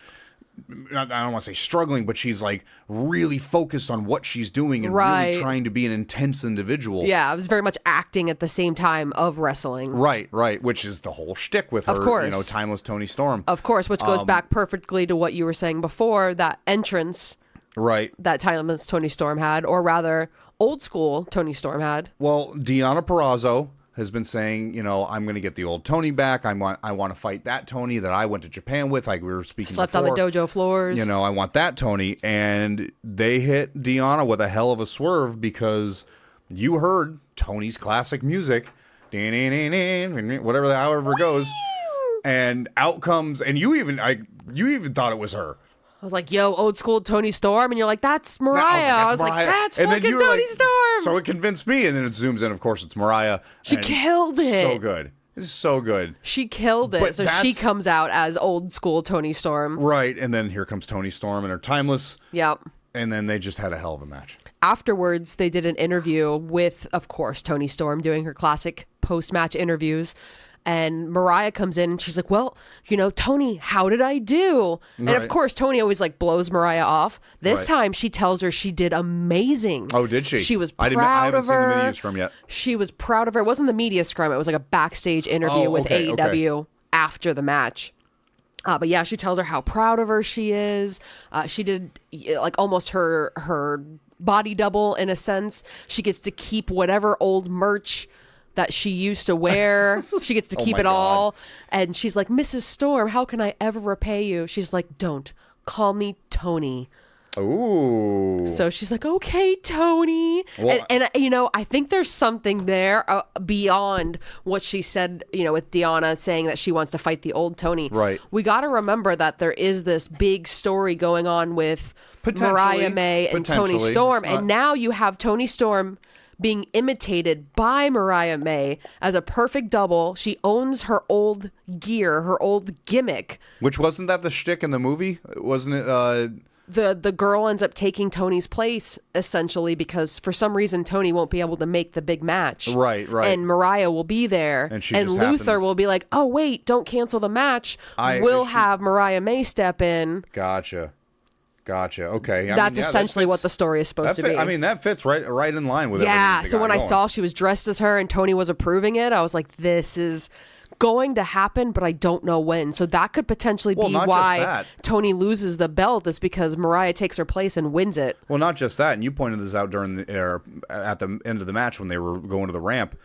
[SPEAKER 2] I don't want to say struggling, but she's really focused on what she's doing and really trying to be an intense individual.
[SPEAKER 1] Yeah, it was very much acting at the same time of wrestling.
[SPEAKER 2] Right, which is the whole shtick with her,
[SPEAKER 1] of course.
[SPEAKER 2] Timeless Toni Storm.
[SPEAKER 1] Of course, which goes back perfectly to what you were saying before, that entrance that Timeless Toni Storm had, or rather, old school Toni Storm had.
[SPEAKER 2] Well, Deonna Purrazzo has been saying, I'm going to get the old Toni back. I want to fight that Toni that I went to Japan with, like we were speaking
[SPEAKER 1] Slept
[SPEAKER 2] before.
[SPEAKER 1] on the dojo floors.
[SPEAKER 2] I want that Toni. And they hit Deonna with a hell of a swerve because you heard Toni's classic music, whatever, however it goes, and out comes, and you even thought it was her.
[SPEAKER 1] I was like, yo, old school Toni Storm. And you're like, that's Mariah. I was like, that's fucking Toni Storm.
[SPEAKER 2] So it convinced me. And then it zooms in. Of course, it's Mariah.
[SPEAKER 1] She killed it.
[SPEAKER 2] So good. It's so good.
[SPEAKER 1] She killed it. So she comes out as old school Toni Storm.
[SPEAKER 2] Right. And then here comes Toni Storm and her Timeless.
[SPEAKER 1] Yep.
[SPEAKER 2] And then they just had a hell of a match.
[SPEAKER 1] Afterwards, they did an interview with, of course, Toni Storm doing her classic post-match interviews. And Mariah comes in and she's like, well, Toni, how did I do? And of course, Toni always blows Mariah off. This time she tells her she did amazing.
[SPEAKER 2] Oh, did she?
[SPEAKER 1] She was proud
[SPEAKER 2] I haven't
[SPEAKER 1] of her.
[SPEAKER 2] Seen the media scrum yet.
[SPEAKER 1] She was proud of her. It wasn't the media scrum. It was a backstage interview with AEW after the match. But yeah, she tells her how proud of her she is. She did almost her body double in a sense. She gets to keep whatever old merch that she used to wear. She gets to keep it all. And she's like, Mrs. Storm, how can I ever repay you? She's like, don't. Call me Toni.
[SPEAKER 2] Ooh.
[SPEAKER 1] So she's like, okay, Toni. Well, and I think there's something there beyond what she said, with Deonna saying that she wants to fight the old Toni.
[SPEAKER 2] Right.
[SPEAKER 1] We got to remember that there is this big story going on with Mariah May and Toni Storm. And now you have Toni Storm being imitated by Mariah May as a perfect double. She owns her old gear, her old gimmick.
[SPEAKER 2] Which wasn't that the shtick in the movie? Wasn't it?
[SPEAKER 1] The girl ends up taking Toni's place, essentially, because for some reason Toni won't be able to make the big match.
[SPEAKER 2] Right.
[SPEAKER 1] And Mariah will be there. And Luther will be like, oh, wait, don't cancel the match. We'll have Mariah May step in.
[SPEAKER 2] Gotcha. Okay.
[SPEAKER 1] That's essentially what the story is supposed to be.
[SPEAKER 2] I mean, that fits right in line with everything.
[SPEAKER 1] Yeah. So when I saw she was dressed as her and Toni was approving it, I was like, this is going to happen, but I don't know when. So that could potentially be why Toni loses the belt, is because Mariah takes her place and wins it.
[SPEAKER 2] Well, not just that, and you pointed this out during at the end of the match when they were going to the ramp.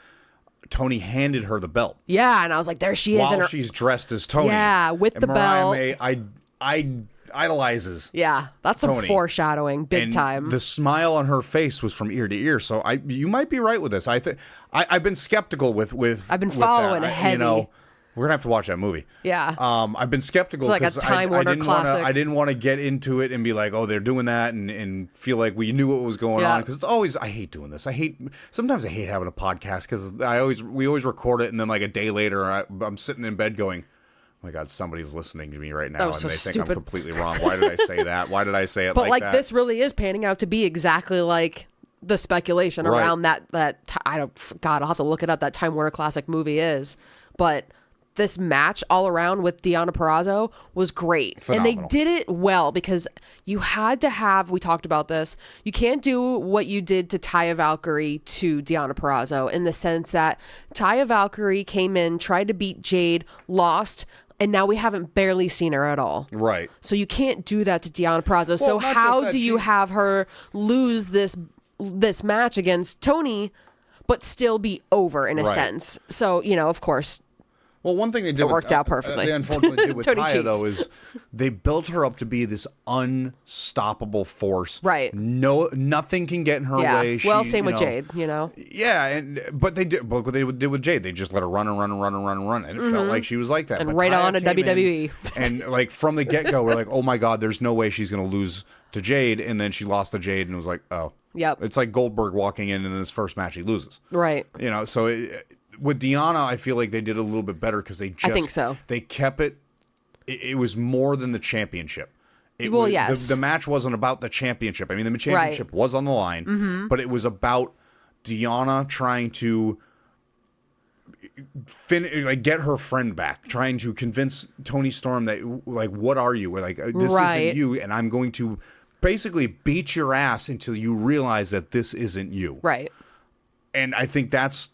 [SPEAKER 2] Toni handed her the belt.
[SPEAKER 1] Yeah, and I was like, there she is.
[SPEAKER 2] While she's dressed as Toni.
[SPEAKER 1] Yeah, with the belt.
[SPEAKER 2] Mariah May idolizes.
[SPEAKER 1] Yeah, that's some
[SPEAKER 2] Toni.
[SPEAKER 1] Foreshadowing, big time.
[SPEAKER 2] The smile on her face was from ear to ear. So you might be right with this. I've been skeptical with
[SPEAKER 1] I've been following
[SPEAKER 2] that.
[SPEAKER 1] heavy.
[SPEAKER 2] We're gonna have to watch that movie.
[SPEAKER 1] Yeah.
[SPEAKER 2] I've been skeptical
[SPEAKER 1] because like I
[SPEAKER 2] didn't want to get into it and be like, oh, they're doing that, and feel like we knew what was going on. Because it's always, I hate doing this. Sometimes I hate having a podcast because we always record it, and then like a day later, I'm sitting in bed going, oh my God, somebody's listening to me right now, and they think I'm completely wrong. Why did I say that? Why did I say it?
[SPEAKER 1] But like
[SPEAKER 2] that?
[SPEAKER 1] This really is panning out to be exactly like the speculation around that. God, I'll have to look it up. That Time Warner Classic movie is, but. This match all around with Deonna Purrazzo was great.
[SPEAKER 2] Phenomenal.
[SPEAKER 1] And they did it well because you had to have, we talked about this, you can't do what you did to Taya Valkyrie to Deonna Purrazzo in the sense that Taya Valkyrie came in, tried to beat Jade, lost, and now we haven't barely seen her at all.
[SPEAKER 2] Right. So
[SPEAKER 1] you can't do that to Deonna Purrazzo. So how do you have her lose this match against Toni but still be over in a sense? So, of course...
[SPEAKER 2] Well, one thing they did
[SPEAKER 1] worked out perfectly.
[SPEAKER 2] They unfortunately did with Taya,
[SPEAKER 1] cheats.
[SPEAKER 2] though, is they built her up to be this unstoppable force.
[SPEAKER 1] Right.
[SPEAKER 2] Nothing can get in her way.
[SPEAKER 1] Same with Jade,
[SPEAKER 2] Yeah, but they did. Look what they did with Jade. They just let her run, and it felt like she was like that.
[SPEAKER 1] And
[SPEAKER 2] but
[SPEAKER 1] right
[SPEAKER 2] Taya
[SPEAKER 1] on to WWE.
[SPEAKER 2] And like from the get go, we're like, oh my God, there's no way she's going to lose to Jade, and then she lost to Jade, and it was like, oh,
[SPEAKER 1] yep.
[SPEAKER 2] It's like Goldberg walking in his first match, he loses.
[SPEAKER 1] Right.
[SPEAKER 2] So. With Deonna, I feel like they did a little bit better because they just...
[SPEAKER 1] I think so.
[SPEAKER 2] They kept it... It was more than the championship.
[SPEAKER 1] Yes.
[SPEAKER 2] The match wasn't about the championship. I mean, the championship was on the line, but it was about Deonna trying to get her friend back, trying to convince Toni Storm that, like, what are you? Like, this isn't you, and I'm going to basically beat your ass until you realize that this isn't you.
[SPEAKER 1] Right.
[SPEAKER 2] And I think that's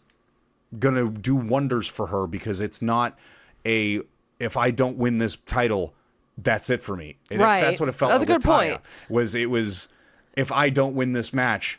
[SPEAKER 2] gonna do wonders for her because it's not if I don't win this title, that's it for me. And
[SPEAKER 1] right.
[SPEAKER 2] If that's what it felt
[SPEAKER 1] that's
[SPEAKER 2] like
[SPEAKER 1] a good
[SPEAKER 2] with
[SPEAKER 1] point.
[SPEAKER 2] It was if I don't win this match,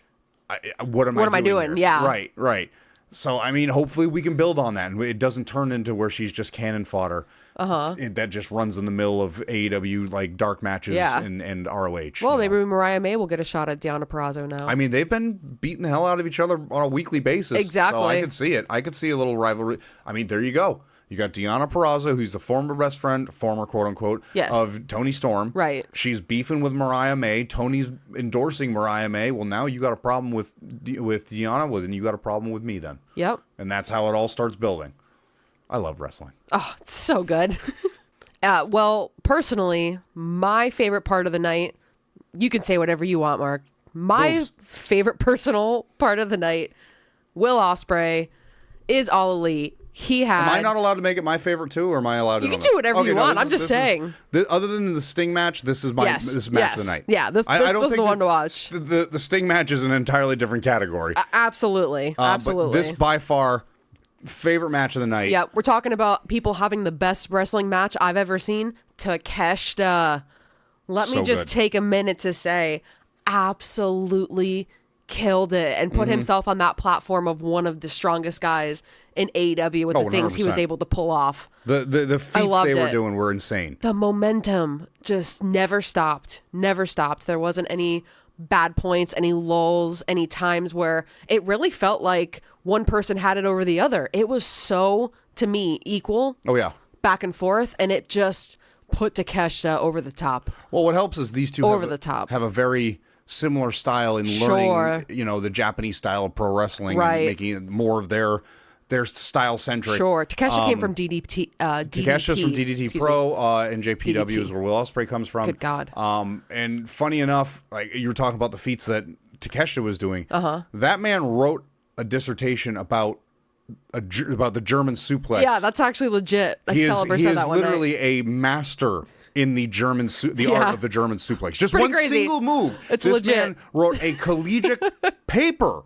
[SPEAKER 2] what am I doing? Here?
[SPEAKER 1] Yeah.
[SPEAKER 2] Right. So I mean, hopefully we can build on that, and it doesn't turn into where she's just cannon fodder. That just runs in the middle of AEW like dark matches and ROH.
[SPEAKER 1] Well, maybe Mariah May will get a shot at Deonna Purrazzo now.
[SPEAKER 2] I mean, they've been beating the hell out of each other on a weekly basis.
[SPEAKER 1] Exactly.
[SPEAKER 2] So I could see it. I could see a little rivalry. I mean, there you go. You got Deonna Purrazzo, who's the former best friend, former quote unquote, of Toni Storm.
[SPEAKER 1] Right.
[SPEAKER 2] She's beefing with Mariah May. Tony's endorsing Mariah May. Well, now you got a problem with Deonna. Well, then you got a problem with me then.
[SPEAKER 1] Yep.
[SPEAKER 2] And that's how it all starts building. I love wrestling.
[SPEAKER 1] Oh, it's so good. Well, personally, my favorite part of the night, you can say whatever you want, Mark. My favorite personal part of the night, Will Ospreay is All Elite. Am
[SPEAKER 2] I not allowed to make it my favorite too, or am I allowed to?
[SPEAKER 1] You can do whatever you want. I'm just saying.
[SPEAKER 2] Other than the Sting match, this is match of the night.
[SPEAKER 1] Yeah, this was the one to watch.
[SPEAKER 2] The Sting match is an entirely different category.
[SPEAKER 1] Absolutely.
[SPEAKER 2] But this by far favorite match of the night.
[SPEAKER 1] Yeah, we're talking about people having the best wrestling match I've ever seen. Takeshita. Let me just take a minute to say, absolutely killed it and put himself on that platform of one of the strongest guys in AEW with the things 100%. He was able to pull off.
[SPEAKER 2] The feats they were doing were insane.
[SPEAKER 1] The momentum just never stopped. Never stopped. There wasn't any bad points, any lulls, any times where it really felt like one person had it over the other. It was so, to me, equal.
[SPEAKER 2] Oh, yeah.
[SPEAKER 1] Back and forth, and it just put Takeshita over the top.
[SPEAKER 2] Well, what helps is these two have a very similar style in learning, the Japanese style of pro wrestling and making it more of their style centric.
[SPEAKER 1] Sure. Takeshita came from DDT.
[SPEAKER 2] Takesha's from DDT Pro, and JPW is where Will Ospreay comes from.
[SPEAKER 1] Good God.
[SPEAKER 2] And funny enough, like you were talking about the feats that Takesha was doing. That man wrote a dissertation about the German suplex.
[SPEAKER 1] Yeah, that's actually legit.
[SPEAKER 2] He is literally a master in the German art of the German suplex. Just one single move.
[SPEAKER 1] It's
[SPEAKER 2] this
[SPEAKER 1] legit.
[SPEAKER 2] man wrote a collegiate paper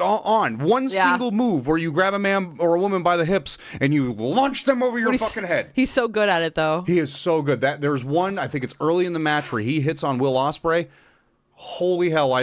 [SPEAKER 2] on one single move where you grab a man or a woman by the hips and you launch them over your fucking head.
[SPEAKER 1] He's so good at it, though.
[SPEAKER 2] He is so good. There's one, I think it's early in the match, where he hits on Will Ospreay. Holy hell!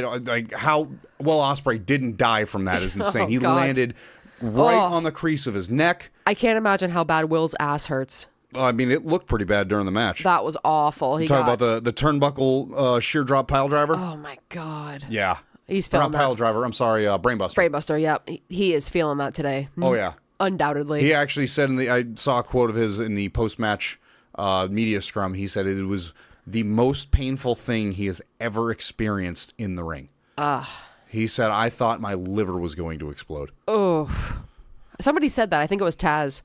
[SPEAKER 2] How Will Ospreay didn't die from that is insane. He landed right on the crease of his neck.
[SPEAKER 1] I can't imagine how bad Will's ass hurts.
[SPEAKER 2] I mean, it looked pretty bad during the match.
[SPEAKER 1] That was awful.
[SPEAKER 2] Talk about the turnbuckle sheer drop pile driver.
[SPEAKER 1] Oh my god.
[SPEAKER 2] Yeah.
[SPEAKER 1] He's feeling
[SPEAKER 2] not pile driver. I'm sorry, brainbuster.
[SPEAKER 1] Brainbuster. Yep, he is feeling that today.
[SPEAKER 2] Oh yeah,
[SPEAKER 1] undoubtedly.
[SPEAKER 2] He actually said I saw a quote of his in the post match media scrum. He said it was the most painful thing he has ever experienced in the ring. He said, I thought my liver was going to explode.
[SPEAKER 1] Oh, somebody said that. I think it was Taz.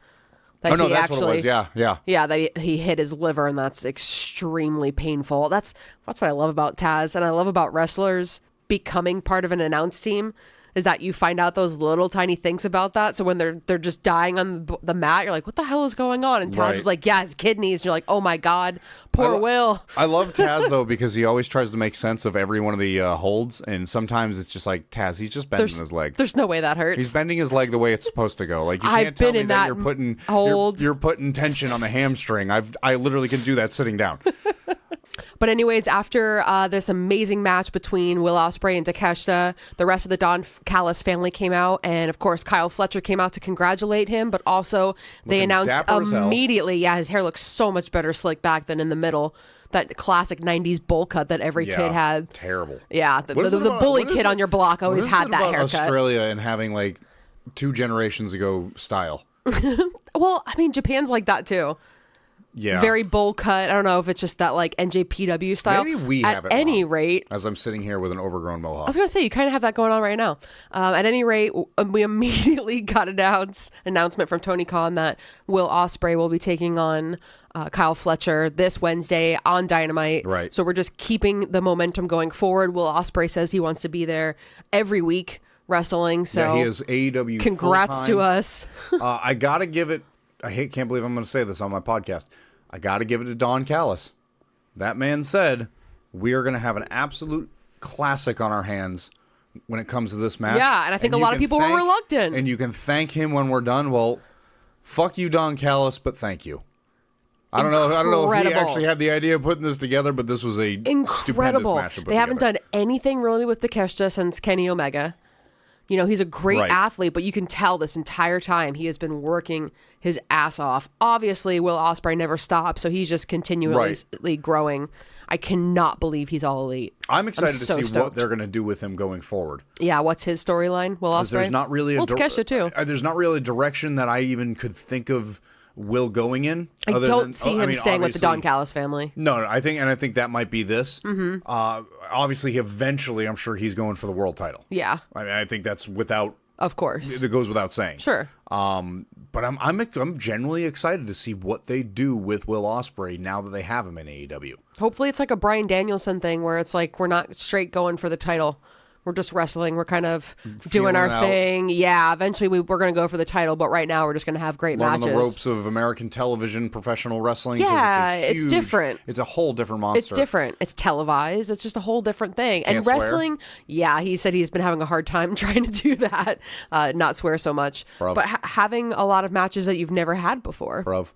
[SPEAKER 2] That that's what it was. Yeah.
[SPEAKER 1] Yeah, that he hit his liver, and that's extremely painful. That's what I love about Taz, and I love about wrestlers becoming part of an announce team, is that you find out those little tiny things about that. So when they're just dying on the mat, you're like, what the hell is going on? And Taz is like, yeah, his kidneys. And you're like, oh my God, poor Will.
[SPEAKER 2] I love Taz, though, because he always tries to make sense of every one of the holds. And sometimes it's just like, Taz, he's just bending his leg.
[SPEAKER 1] There's no way that hurts.
[SPEAKER 2] He's bending his leg the way it's supposed to go. Like, you can't tell me that you're putting tension on the hamstring. I literally can do that sitting down.
[SPEAKER 1] But anyways, after this amazing match between Will Ospreay and Takeshita, the rest of the Don Callis family came out, and of course Kyle Fletcher came out to congratulate him, but also they announced immediately, his hair looks so much better slicked back than in the middle. That classic 90s bowl cut that every kid had.
[SPEAKER 2] Terrible.
[SPEAKER 1] Yeah, the bully kid on your block always had that haircut.
[SPEAKER 2] Australia and having like 2 generations ago style.
[SPEAKER 1] Well, I mean, Japan's like that too.
[SPEAKER 2] Yeah.
[SPEAKER 1] Very bowl cut. I don't know if it's just that like NJPW style.
[SPEAKER 2] Maybe we have it.
[SPEAKER 1] At any rate,
[SPEAKER 2] as I'm sitting here with an overgrown mohawk.
[SPEAKER 1] I was going to say, you kind of have that going on right now. At any rate, we immediately got an announcement from Tony Khan that Will Ospreay will be taking on Kyle Fletcher this Wednesday on Dynamite.
[SPEAKER 2] Right.
[SPEAKER 1] So we're just keeping the momentum going forward. Will Ospreay says he wants to be there every week wrestling. So
[SPEAKER 2] he is AEW.
[SPEAKER 1] Congrats to us.
[SPEAKER 2] I got to give it. Can't believe I'm going to say this on my podcast. I got to give it to Don Callis. That man said, we are going to have an absolute classic on our hands when it comes to this match.
[SPEAKER 1] Yeah, and I think a lot of people were reluctant.
[SPEAKER 2] And you can thank him when we're done. Well, fuck you, Don Callis, but thank you. I don't know if he actually had the idea of putting this together, but this was a stupendous match to put
[SPEAKER 1] They haven't done anything really with Takeshita since Kenny Omega. You know, he's a great athlete, but you can tell this entire time he has been working his ass off. Obviously, Will Ospreay never stops, so he's just continually growing. I cannot believe he's all elite.
[SPEAKER 2] I'm excited to see what they're going to do with him going forward.
[SPEAKER 1] Yeah, what's his storyline, Will Ospreay?
[SPEAKER 2] There's not really
[SPEAKER 1] Takeshita too.
[SPEAKER 2] There's not really a direction that I even could think of Will going in.
[SPEAKER 1] I don't see him staying with the Don Callis family.
[SPEAKER 2] No, I think that might be this. Mm-hmm. Obviously, eventually, I'm sure he's going for the world title.
[SPEAKER 1] Yeah,
[SPEAKER 2] I think that's without.
[SPEAKER 1] Of course,
[SPEAKER 2] it goes without saying.
[SPEAKER 1] Sure.
[SPEAKER 2] But I'm genuinely excited to see what they do with Will Ospreay now that they have him in AEW.
[SPEAKER 1] Hopefully, it's like a Bryan Danielson thing where it's like we're not straight going for the title. We're just wrestling. We're kind of doing our thing. Yeah, eventually we're going to go for the title, but right now we're just going to have great matches.
[SPEAKER 2] Learning the ropes of American television, professional wrestling.
[SPEAKER 1] Yeah, it's different.
[SPEAKER 2] It's a whole different monster.
[SPEAKER 1] It's different. It's televised. It's just a whole different thing. And wrestling, he said he's been having a hard time trying to do that, not swear so much.
[SPEAKER 2] Bruv.
[SPEAKER 1] But having a lot of matches that you've never had before.
[SPEAKER 2] Bruv.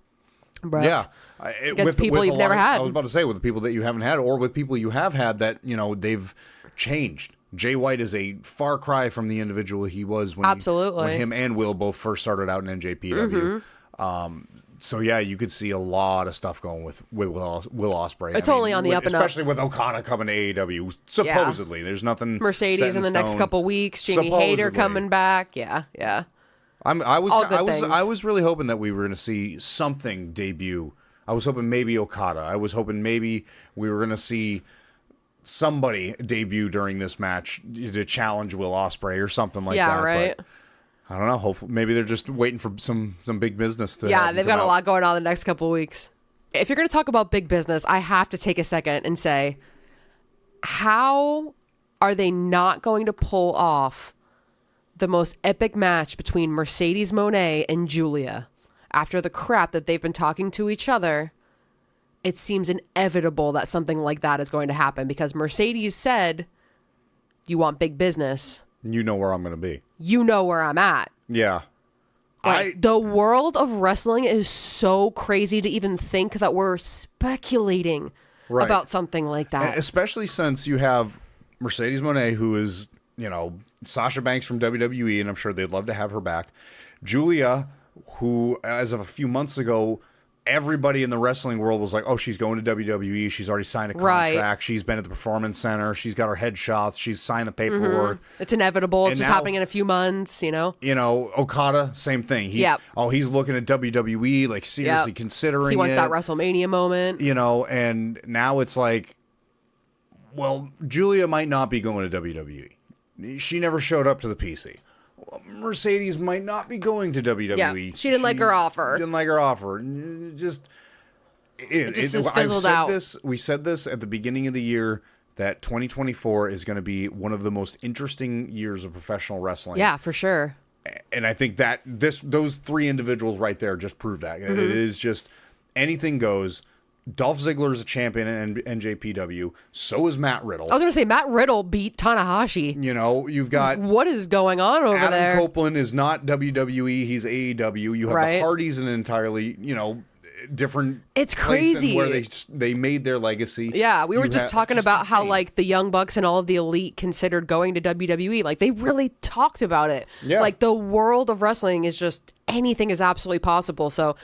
[SPEAKER 1] Yeah. Against people you've never had.
[SPEAKER 2] I was about to say, with the people that you haven't had, or with people you have had that, they've changed. Jay White is a far cry from the individual he was when him and Will both first started out in NJPW. Mm-hmm. So yeah, you could see a lot of stuff going with Will Ospreay.
[SPEAKER 1] It's only on the up and up,
[SPEAKER 2] especially with Okada coming to AEW. Supposedly, there's nothing.
[SPEAKER 1] Mercedes in the next couple weeks. Jamie Hayter coming back. Yeah.
[SPEAKER 2] I was really hoping that we were going to see something debut. I was hoping maybe Okada. I was hoping maybe we were going to see somebody debut during this match to challenge Will Ospreay or something like that.
[SPEAKER 1] Yeah, right.
[SPEAKER 2] But I don't know. Hopefully, maybe they're just waiting for some big business to.
[SPEAKER 1] Yeah, they've got a lot going on the next couple of weeks. If you're going to talk about big business, I have to take a second and say, how are they not going to pull off the most epic match between Mercedes Moné and Julia after the crap that they've been talking to each other? It seems inevitable that something like that is going to happen because Mercedes said, you want big business,
[SPEAKER 2] You know where I'm going to be.
[SPEAKER 1] You know where I'm at.
[SPEAKER 2] Yeah.
[SPEAKER 1] Like, the world of wrestling is so crazy to even think that we're speculating about something like that.
[SPEAKER 2] And especially since you have Mercedes Moné, who is, Sasha Banks from WWE, and I'm sure they'd love to have her back. Julia, who, as of a few months ago, everybody in the wrestling world was like, oh, she's going to WWE. She's already signed a contract. Right. She's been at the Performance Center. She's got her headshots. She's signed the paperwork.
[SPEAKER 1] It's inevitable. It's just happening in a few months,
[SPEAKER 2] Okada, same thing. He's looking at WWE, like seriously considering it.
[SPEAKER 1] He wants that WrestleMania moment.
[SPEAKER 2] And now it's like, well, Julia might not be going to WWE. She never showed up to the PC. Mercedes might not be going to WWE.
[SPEAKER 1] Yeah, she didn't like her offer.
[SPEAKER 2] Didn't like her offer.
[SPEAKER 1] It just fizzled out.
[SPEAKER 2] We said this at the beginning of the year that 2024 is going to be one of the most interesting years of professional wrestling.
[SPEAKER 1] Yeah, for sure.
[SPEAKER 2] And I think that those three individuals right there just prove that. It is just anything goes. Dolph Ziggler is a champion in NJPW. So is Matt Riddle.
[SPEAKER 1] I was going to say, Matt Riddle beat Tanahashi.
[SPEAKER 2] You've got...
[SPEAKER 1] What is going on over there?
[SPEAKER 2] Adam Copeland is not WWE. He's AEW. You have the Hardys in an entirely, different...
[SPEAKER 1] It's crazy.
[SPEAKER 2] Where they made their legacy.
[SPEAKER 1] Yeah, we were just talking about how, like, the Young Bucks and all of the elite considered going to WWE. Like, they really talked about it.
[SPEAKER 2] Yeah.
[SPEAKER 1] Like, the world of wrestling is just... Anything is absolutely possible. So...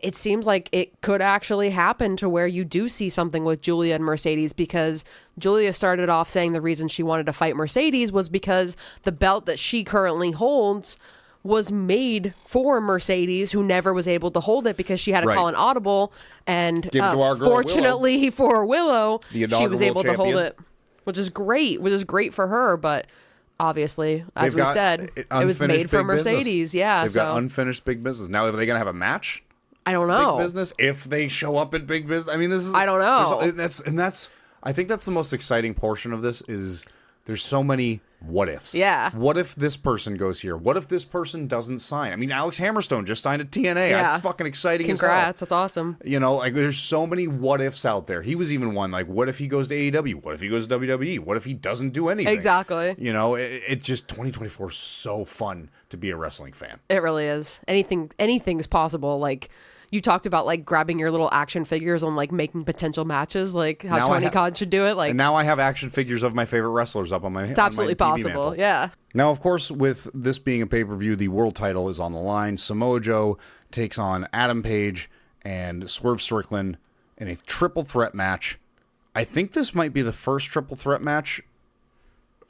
[SPEAKER 1] It seems like it could actually happen to where you do see something with Julia and Mercedes, because Julia started off saying the reason she wanted to fight Mercedes was because the belt that she currently holds was made for Mercedes, who never was able to hold it because she had to call an audible. And fortunately for Willow, she was able to hold it, which is great for her. But obviously, as we said, it was made for Mercedes. Business. Yeah,
[SPEAKER 2] they've got unfinished big business. Now, are they going to have a match?
[SPEAKER 1] I don't know.
[SPEAKER 2] Big business, if they show up at big business. I mean, this is...
[SPEAKER 1] I don't know.
[SPEAKER 2] I think that's the most exciting portion of this is there's so many what ifs.
[SPEAKER 1] Yeah.
[SPEAKER 2] What if this person goes here? What if this person doesn't sign? I mean, Alex Hammerstone just signed at TNA.
[SPEAKER 1] Yeah.
[SPEAKER 2] That's fucking exciting
[SPEAKER 1] as
[SPEAKER 2] hell.
[SPEAKER 1] Congrats. That's awesome.
[SPEAKER 2] There's so many what ifs out there. He was even one, like, what if he goes to AEW? What if he goes to WWE? What if he doesn't do anything?
[SPEAKER 1] Exactly.
[SPEAKER 2] It's just 2024 is so fun to be a wrestling fan.
[SPEAKER 1] It really is. Anything's possible. Like... You talked about like grabbing your little action figures and like making potential matches, like how Tony Khan should do it. Like,
[SPEAKER 2] and now I have action figures of my favorite wrestlers up on my.
[SPEAKER 1] It's absolutely possible. Mantle. Yeah.
[SPEAKER 2] Now, of course, with this being a pay-per-view, the world title is on the line. Samoa Joe takes on Adam Page and Swerve Strickland in a triple threat match. I think this might be the first triple threat match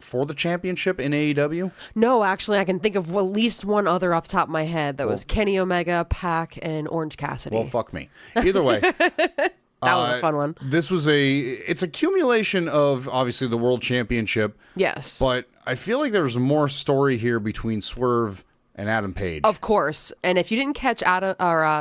[SPEAKER 2] for the championship in AEW?
[SPEAKER 1] No, actually, I can think of at least one other off the top of my head. That was Kenny Omega, Pac, and Orange Cassidy.
[SPEAKER 2] Well, fuck me. Either way.
[SPEAKER 1] That was a fun one.
[SPEAKER 2] This was it's accumulation of, obviously, the world championship.
[SPEAKER 1] Yes.
[SPEAKER 2] But I feel like there's more story here between Swerve and Adam Page.
[SPEAKER 1] Of course. And if you didn't catch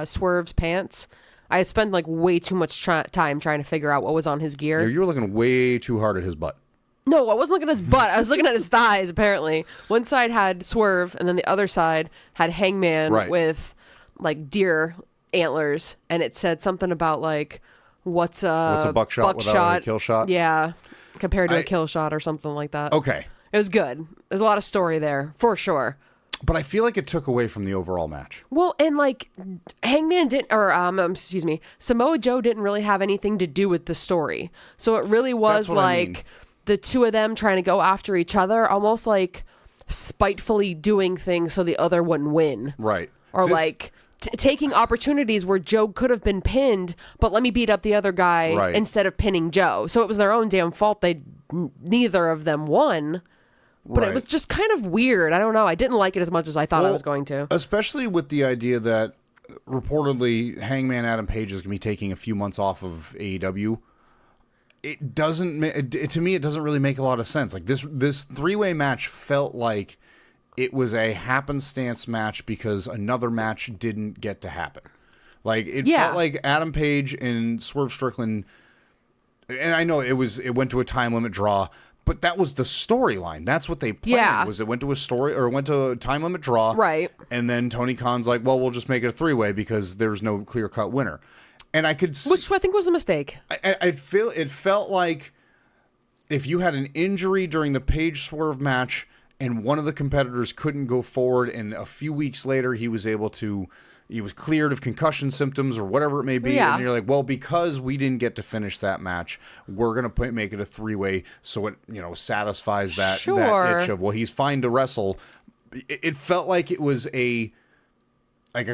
[SPEAKER 1] Swerve's pants, I spent like way too much time trying to figure out what was on his gear.
[SPEAKER 2] You were looking way too hard at his butt.
[SPEAKER 1] No, I wasn't looking at his butt. I was looking at his thighs, apparently. One side had Swerve, and then the other side had Hangman with, like, deer antlers. And it said something about, like, what's a buckshot without a kill shot? Yeah, compared to a kill shot or something like that.
[SPEAKER 2] Okay.
[SPEAKER 1] It was good. There's a lot of story there, for sure.
[SPEAKER 2] But I feel like it took away from the overall match.
[SPEAKER 1] Well, and, like, Hangman didn't, or, Samoa Joe didn't really have anything to do with the story. So it really was, like... the two of them trying to go after each other, almost like spitefully doing things so the other wouldn't win.
[SPEAKER 2] Right.
[SPEAKER 1] Or taking opportunities where Joe could have been pinned, but let me beat up the other guy instead of pinning Joe. So it was their own damn fault. Neither of them won. But it was just kind of weird. I don't know. I didn't like it as much as I thought I was going to.
[SPEAKER 2] Especially with the idea that reportedly Hangman Adam Page is going to be taking a few months off of AEW. It doesn't, to me, it doesn't really make a lot of sense. Like this three-way match felt like it was a happenstance match because another match didn't get to happen. Like it felt like Adam Page and Swerve Strickland, and I know it went to a time limit draw, but that was the storyline. That's what they planned.
[SPEAKER 1] Yeah.
[SPEAKER 2] Was it went to a time limit draw,
[SPEAKER 1] right?
[SPEAKER 2] And then Tony Khan's like, well, we'll just make it a three-way because there's no clear-cut winner. And I could see,
[SPEAKER 1] which I think was a mistake.
[SPEAKER 2] It felt like if you had an injury during the Page Swerve match and one of the competitors couldn't go forward, and a few weeks later he was cleared of concussion symptoms or whatever it may be.
[SPEAKER 1] Yeah.
[SPEAKER 2] And you're like, well, because we didn't get to finish that match, we're going to make it a 3-way so it, satisfies that itch of, well, he's fine to wrestle. It felt like it was a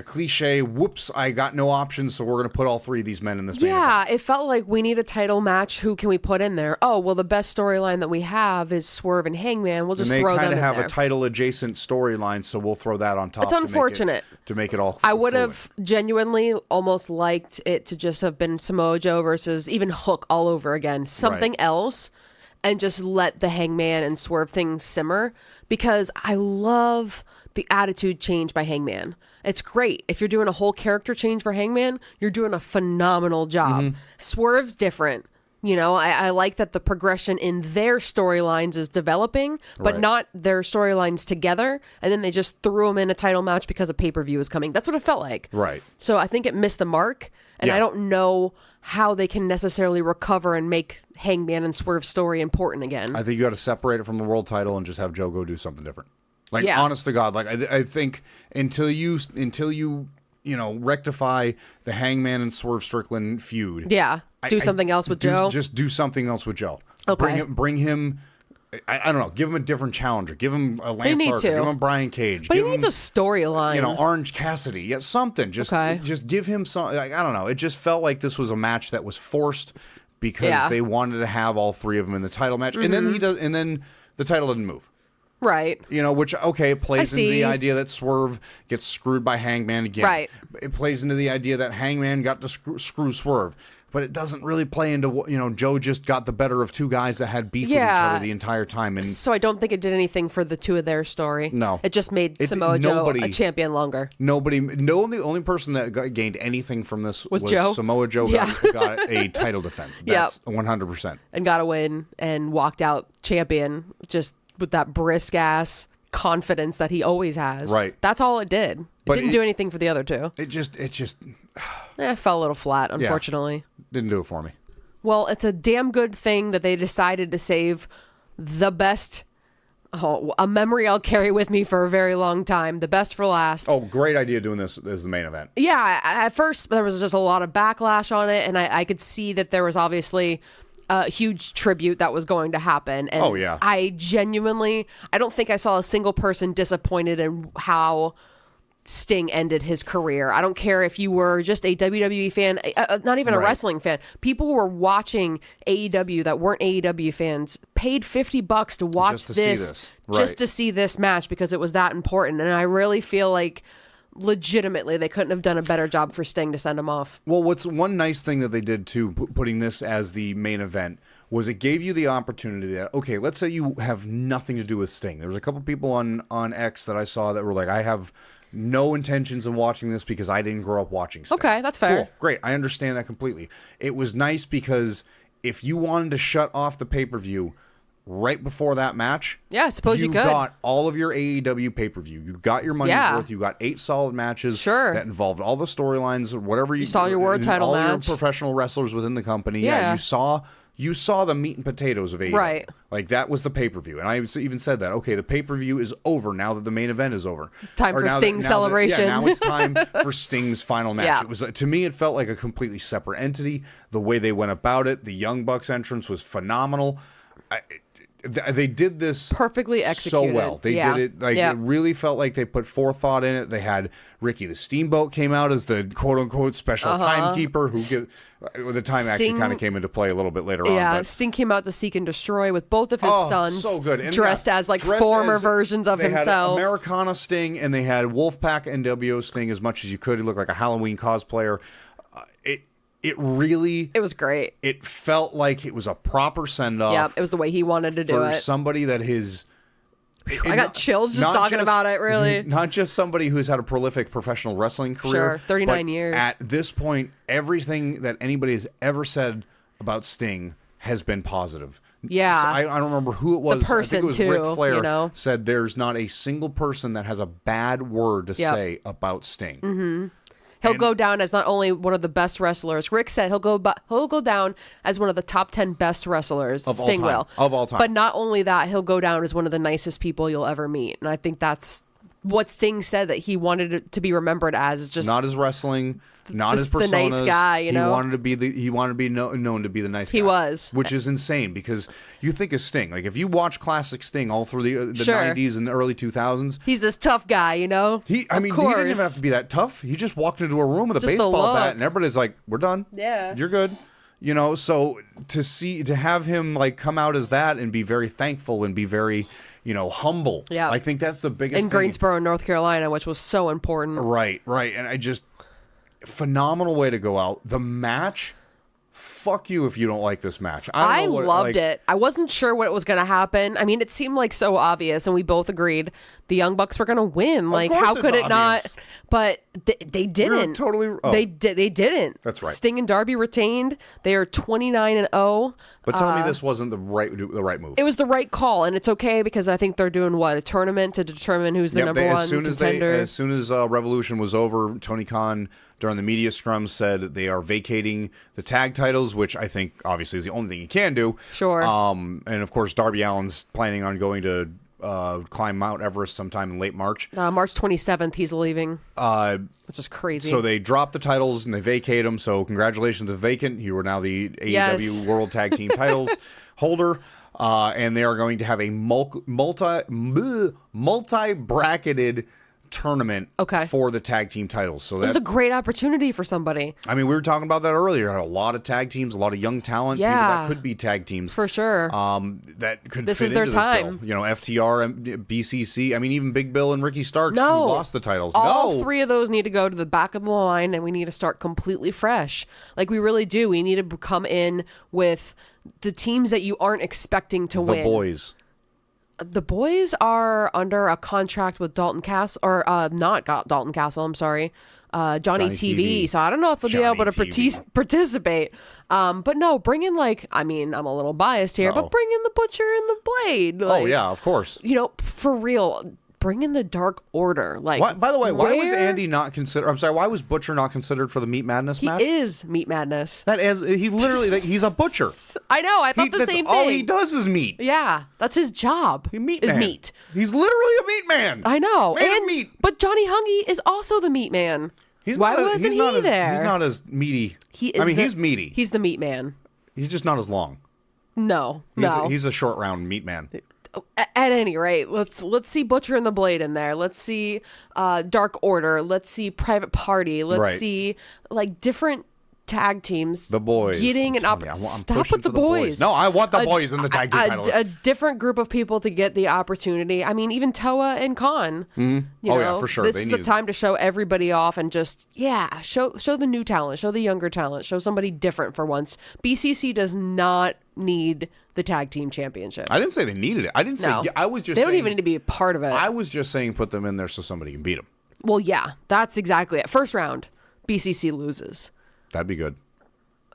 [SPEAKER 2] cliche, whoops, I got no options, so we're going to put all 3 of these men in this main event.
[SPEAKER 1] It felt like we need a title match. Who can we put in there? Oh, well, the best storyline that we have is Swerve and Hangman. We'll just throw them in there.
[SPEAKER 2] And they kind of have a title-adjacent storyline, so we'll throw that on top.
[SPEAKER 1] It's unfortunate.
[SPEAKER 2] To make it all
[SPEAKER 1] I would have genuinely almost liked it to just have been Samoa Joe versus even Hook all over again. Something else, and just let the Hangman and Swerve thing simmer, because I love the attitude change by Hangman. It's great. If you're doing a whole character change for Hangman, you're doing a phenomenal job. Swerve's different. I like that the progression in their storylines is developing, but not their storylines together. And then they just threw them in a title match because a pay-per-view is coming. That's what it felt like.
[SPEAKER 2] Right.
[SPEAKER 1] So I think it missed the mark. And I don't know how they can necessarily recover and make Hangman and Swerve's story important again.
[SPEAKER 2] I think you got to separate it from the world title and just have Joe go do something different. Honest to God, I think until you rectify the Hangman and Swerve Strickland feud.
[SPEAKER 1] Yeah, something else with Joe.
[SPEAKER 2] Just do something else with Joe.
[SPEAKER 1] Okay.
[SPEAKER 2] Bring him. I don't know. Give him a different challenger. Give him a Lance Archer. Give him a Brian Cage.
[SPEAKER 1] But he needs a storyline.
[SPEAKER 2] Orange Cassidy. Yeah, something. Just give him some. I don't know. It just felt like this was a match that was forced because they wanted to have all 3 of them in the title match, and then and then the title didn't move.
[SPEAKER 1] Right.
[SPEAKER 2] Which, it plays into the idea that Swerve gets screwed by Hangman again.
[SPEAKER 1] Right.
[SPEAKER 2] It plays into the idea that Hangman got to screw Swerve. But it doesn't really play into, Joe just got the better of 2 guys that had beef with each other the entire time. And
[SPEAKER 1] so I don't think it did anything for the 2 of their story.
[SPEAKER 2] No.
[SPEAKER 1] It just made Samoa Joe a champion longer.
[SPEAKER 2] The only person that gained anything from this was
[SPEAKER 1] Joe.
[SPEAKER 2] Samoa Joe got a title defense. That's 100%.
[SPEAKER 1] And got a win and walked out champion just with that brisk ass confidence that he always has.
[SPEAKER 2] Right.
[SPEAKER 1] That's all it did. It didn't do anything for the other 2.
[SPEAKER 2] It just
[SPEAKER 1] it fell a little flat, unfortunately.
[SPEAKER 2] Didn't do it for me.
[SPEAKER 1] Well, it's a damn good thing that they decided to save the best, a memory I'll carry with me for a very long time, the best for last.
[SPEAKER 2] Oh, great idea doing this as the main event.
[SPEAKER 1] Yeah, at first there was just a lot of backlash on it, and I could see that there was obviously a huge tribute that was going to happen. And I don't think I saw a single person disappointed in how Sting ended his career. I don't care if you were just a WWE fan, not even a wrestling fan. People were watching AEW that weren't AEW fans, paid $50 to watch just to see this match because it was that important. And I really feel like legitimately they couldn't have done a better job for Sting to send him off.
[SPEAKER 2] Well, what's one nice thing that they did too, putting this as the main event, was it gave you the opportunity that, okay, let's say you have nothing to do with Sting. There was a couple people on X that I saw that were like, I have no intentions of watching this because I didn't grow up watching Sting.
[SPEAKER 1] Okay, that's fair.
[SPEAKER 2] Cool, great. I understand that completely. It was nice because if you wanted to shut off the pay-per-view right before that match,
[SPEAKER 1] I suppose you could.
[SPEAKER 2] You got all of your AEW pay-per-view. You got your money's worth. You got 8 solid matches that involved all the storylines, whatever you
[SPEAKER 1] saw your world title
[SPEAKER 2] all
[SPEAKER 1] match.
[SPEAKER 2] Your professional wrestlers within the company. Yeah, you saw the meat and potatoes of AEW.
[SPEAKER 1] Right.
[SPEAKER 2] Like, that was the pay-per-view. And I even said that, okay, the pay-per-view is over now that the main event is over.
[SPEAKER 1] It's time for Sting's celebration.
[SPEAKER 2] Now it's time for Sting's final match. Yeah. It was, to me, it felt like a completely separate entity. The way they went about it, the Young Bucks entrance was phenomenal. They did this
[SPEAKER 1] perfectly executed
[SPEAKER 2] so well. They did it it really felt like they put forethought in it. They had Ricky the Steamboat came out as the quote unquote special timekeeper the time actually kind of came into play a little bit later on.
[SPEAKER 1] Yeah, Sting came out to seek and destroy with both of his sons,
[SPEAKER 2] so good. And
[SPEAKER 1] dressed as former versions of himself.
[SPEAKER 2] They had Americana Sting and they had Wolfpack NWO Sting as much as you could. He looked like a Halloween cosplayer. It was great. It felt like it was a proper send-off.
[SPEAKER 1] Yeah, it was the way he wanted to do it.
[SPEAKER 2] For somebody that
[SPEAKER 1] I got chills just talking about it, really.
[SPEAKER 2] Not just somebody who's had a prolific professional wrestling career.
[SPEAKER 1] Sure, 39 years.
[SPEAKER 2] At this point, everything that anybody has ever said about Sting has been positive.
[SPEAKER 1] Yeah.
[SPEAKER 2] So I don't remember who it was.
[SPEAKER 1] The person,
[SPEAKER 2] I think it was
[SPEAKER 1] too,
[SPEAKER 2] Ric Flair said there's not a single person that has a bad word to say about Sting.
[SPEAKER 1] Mm-hmm. He'll go down as not only one of the best wrestlers. Rick said he'll go down as one of the top 10 best wrestlers.
[SPEAKER 2] Of all
[SPEAKER 1] Sting
[SPEAKER 2] time.
[SPEAKER 1] will.
[SPEAKER 2] Of all time.
[SPEAKER 1] But not only that, he'll go down as one of the nicest people you'll ever meet. And I think that's what Sting said that he wanted it to be remembered as. Is just
[SPEAKER 2] not his wrestling, not his personas.
[SPEAKER 1] The nice guy, you know.
[SPEAKER 2] He wanted to be known to be the nice guy.
[SPEAKER 1] He was,
[SPEAKER 2] which is insane because you think of Sting. Like if you watch classic Sting all through the
[SPEAKER 1] Sure.
[SPEAKER 2] 90s and the early 2000s,
[SPEAKER 1] he's this tough guy, you know.
[SPEAKER 2] he didn't even have to be that tough. He just walked into a room with a
[SPEAKER 1] Just the
[SPEAKER 2] baseball bat,
[SPEAKER 1] look.
[SPEAKER 2] and everybody's like, "We're done.
[SPEAKER 1] Yeah.
[SPEAKER 2] You're good." You know, so to have him like come out as that and be very thankful and be very, humble.
[SPEAKER 1] Yeah.
[SPEAKER 2] I think that's the biggest
[SPEAKER 1] In
[SPEAKER 2] thing.
[SPEAKER 1] Greensboro, North Carolina, which was so important.
[SPEAKER 2] Right. And I just phenomenal way to go out. The match, fuck you if you don't like this match.
[SPEAKER 1] I loved it. I wasn't sure what was going to happen. I mean, it seemed like so obvious, and we both agreed the Young Bucks were going to win. Like,
[SPEAKER 2] course
[SPEAKER 1] how
[SPEAKER 2] it's
[SPEAKER 1] could it
[SPEAKER 2] obvious.
[SPEAKER 1] not? But they didn't.
[SPEAKER 2] totally. Oh.
[SPEAKER 1] They didn't.
[SPEAKER 2] That's right.
[SPEAKER 1] Sting and Darby retained. They are 29-0.
[SPEAKER 2] But tell me this wasn't the right move.
[SPEAKER 1] It was the right call, and it's okay because I think they're doing a tournament to determine who's the number one contender.
[SPEAKER 2] As soon as Revolution was over, Tony Khan during the media scrum said they are vacating the tag titles, which I think obviously is the only thing you can do.
[SPEAKER 1] Sure.
[SPEAKER 2] And of course, Darby Allin's planning on going to climb Mount Everest sometime in late March.
[SPEAKER 1] March 27th, he's leaving, which is crazy.
[SPEAKER 2] So they drop the titles and they vacate them. So congratulations to Vacant. You are now the AEW
[SPEAKER 1] Yes.
[SPEAKER 2] World Tag Team titles holder. And they are going to have a multi-bracketed tournament for the tag team titles. So
[SPEAKER 1] this is a great opportunity for somebody.
[SPEAKER 2] I mean, we were talking about that earlier. A lot of tag teams, a lot of young talent, people that could be tag teams.
[SPEAKER 1] For sure.
[SPEAKER 2] That could
[SPEAKER 1] This
[SPEAKER 2] fit
[SPEAKER 1] is their
[SPEAKER 2] into
[SPEAKER 1] time.
[SPEAKER 2] This bill. FTR, and BCC. I mean, even Big Bill and Ricky Starks who lost the titles.
[SPEAKER 1] All three of those need to go to the back of the line, and we need to start completely fresh. Like we really do. We need to come in with the teams that you aren't expecting to win.
[SPEAKER 2] The boys.
[SPEAKER 1] The boys are under a contract with Dalton Castle, or not Dalton Castle, I'm sorry, Johnny TV. So I don't know if they'll be able to participate. But no, bring in I'm a little biased here, but bring in the Butcher and the Blade.
[SPEAKER 2] Oh, yeah, of course.
[SPEAKER 1] For real. Bring in the Dark Order.
[SPEAKER 2] By the way, why was Andy not considered? I'm sorry, why was Butcher not considered for the Meat Madness match?
[SPEAKER 1] He is Meat Madness.
[SPEAKER 2] He's a butcher.
[SPEAKER 1] I know. I thought the same thing.
[SPEAKER 2] All he does is meat.
[SPEAKER 1] Yeah, that's his job. Meat.
[SPEAKER 2] He's literally a meat man.
[SPEAKER 1] I know.
[SPEAKER 2] And meat.
[SPEAKER 1] But Johnny Hungy is also the Meat Man.
[SPEAKER 2] Why wasn't he
[SPEAKER 1] there?
[SPEAKER 2] He's not as meaty. He's meaty.
[SPEAKER 1] He's the Meat Man.
[SPEAKER 2] He's just not as long.
[SPEAKER 1] No.
[SPEAKER 2] He's a short round meat man.
[SPEAKER 1] At any rate, let's see Butcher and the Blade in there. Let's see Dark Order. Let's see Private Party. Let's see different tag teams.
[SPEAKER 2] The boys
[SPEAKER 1] getting an opportunity. Stop with the boys.
[SPEAKER 2] No, I want the boys in the tag team titles.
[SPEAKER 1] A different group of people to get the opportunity. I mean, even Toa and Khan.
[SPEAKER 2] Mm-hmm. Yeah, for sure.
[SPEAKER 1] This is a time to show everybody off and just show the new talent, show the younger talent, show somebody different for once. BCC does not need the tag team championship.
[SPEAKER 2] I didn't say they needed it. I didn't say. I was just.
[SPEAKER 1] They don't even need to be a part of it.
[SPEAKER 2] I was just saying put them in there so somebody can beat them.
[SPEAKER 1] Well, yeah, that's exactly it. First round, BCC loses.
[SPEAKER 2] That'd be good.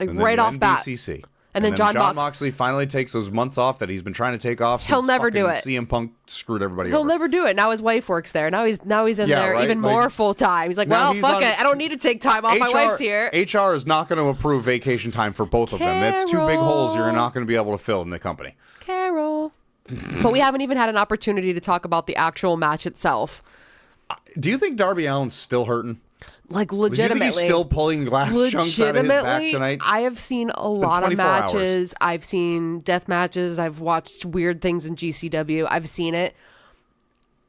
[SPEAKER 1] Right off bat.
[SPEAKER 2] BCC.
[SPEAKER 1] And then John
[SPEAKER 2] Moxley finally takes those months off that he's been trying to take off.
[SPEAKER 1] He'll never do it.
[SPEAKER 2] CM Punk screwed everybody
[SPEAKER 1] over.
[SPEAKER 2] He'll
[SPEAKER 1] never do it. Now his wife works there. Now he's in there even more full time. He's like, well, fuck it. I don't need to take time off. My wife's here.
[SPEAKER 2] HR is not going to approve vacation time for both of them. That's two big holes you're not going to be able to fill in the company.
[SPEAKER 1] Carol. But we haven't even had an opportunity to talk about the actual match itself.
[SPEAKER 2] Do you think Darby Allin's still hurting?
[SPEAKER 1] Legitimately.
[SPEAKER 2] Do you think he's still pulling glass chunks out of his back tonight?
[SPEAKER 1] I have seen a lot of matches. I've seen death matches. I've watched weird things in GCW. I've seen it.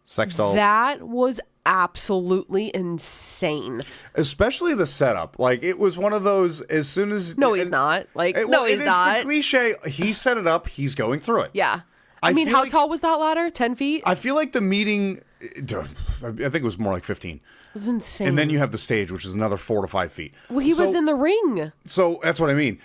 [SPEAKER 2] Sex dolls.
[SPEAKER 1] That was absolutely insane.
[SPEAKER 2] Especially the setup. It was one of those as soon as...
[SPEAKER 1] No, he's not. No, he's not.
[SPEAKER 2] It's the cliche. He set it up. He's going through it.
[SPEAKER 1] Yeah. I mean, how tall was that ladder? 10 feet?
[SPEAKER 2] I feel like the meeting... I think it was more like 15. It
[SPEAKER 1] was insane.
[SPEAKER 2] And then you have the stage, which is another 4 to 5 feet.
[SPEAKER 1] Well, he was in the ring.
[SPEAKER 2] So that's what I mean.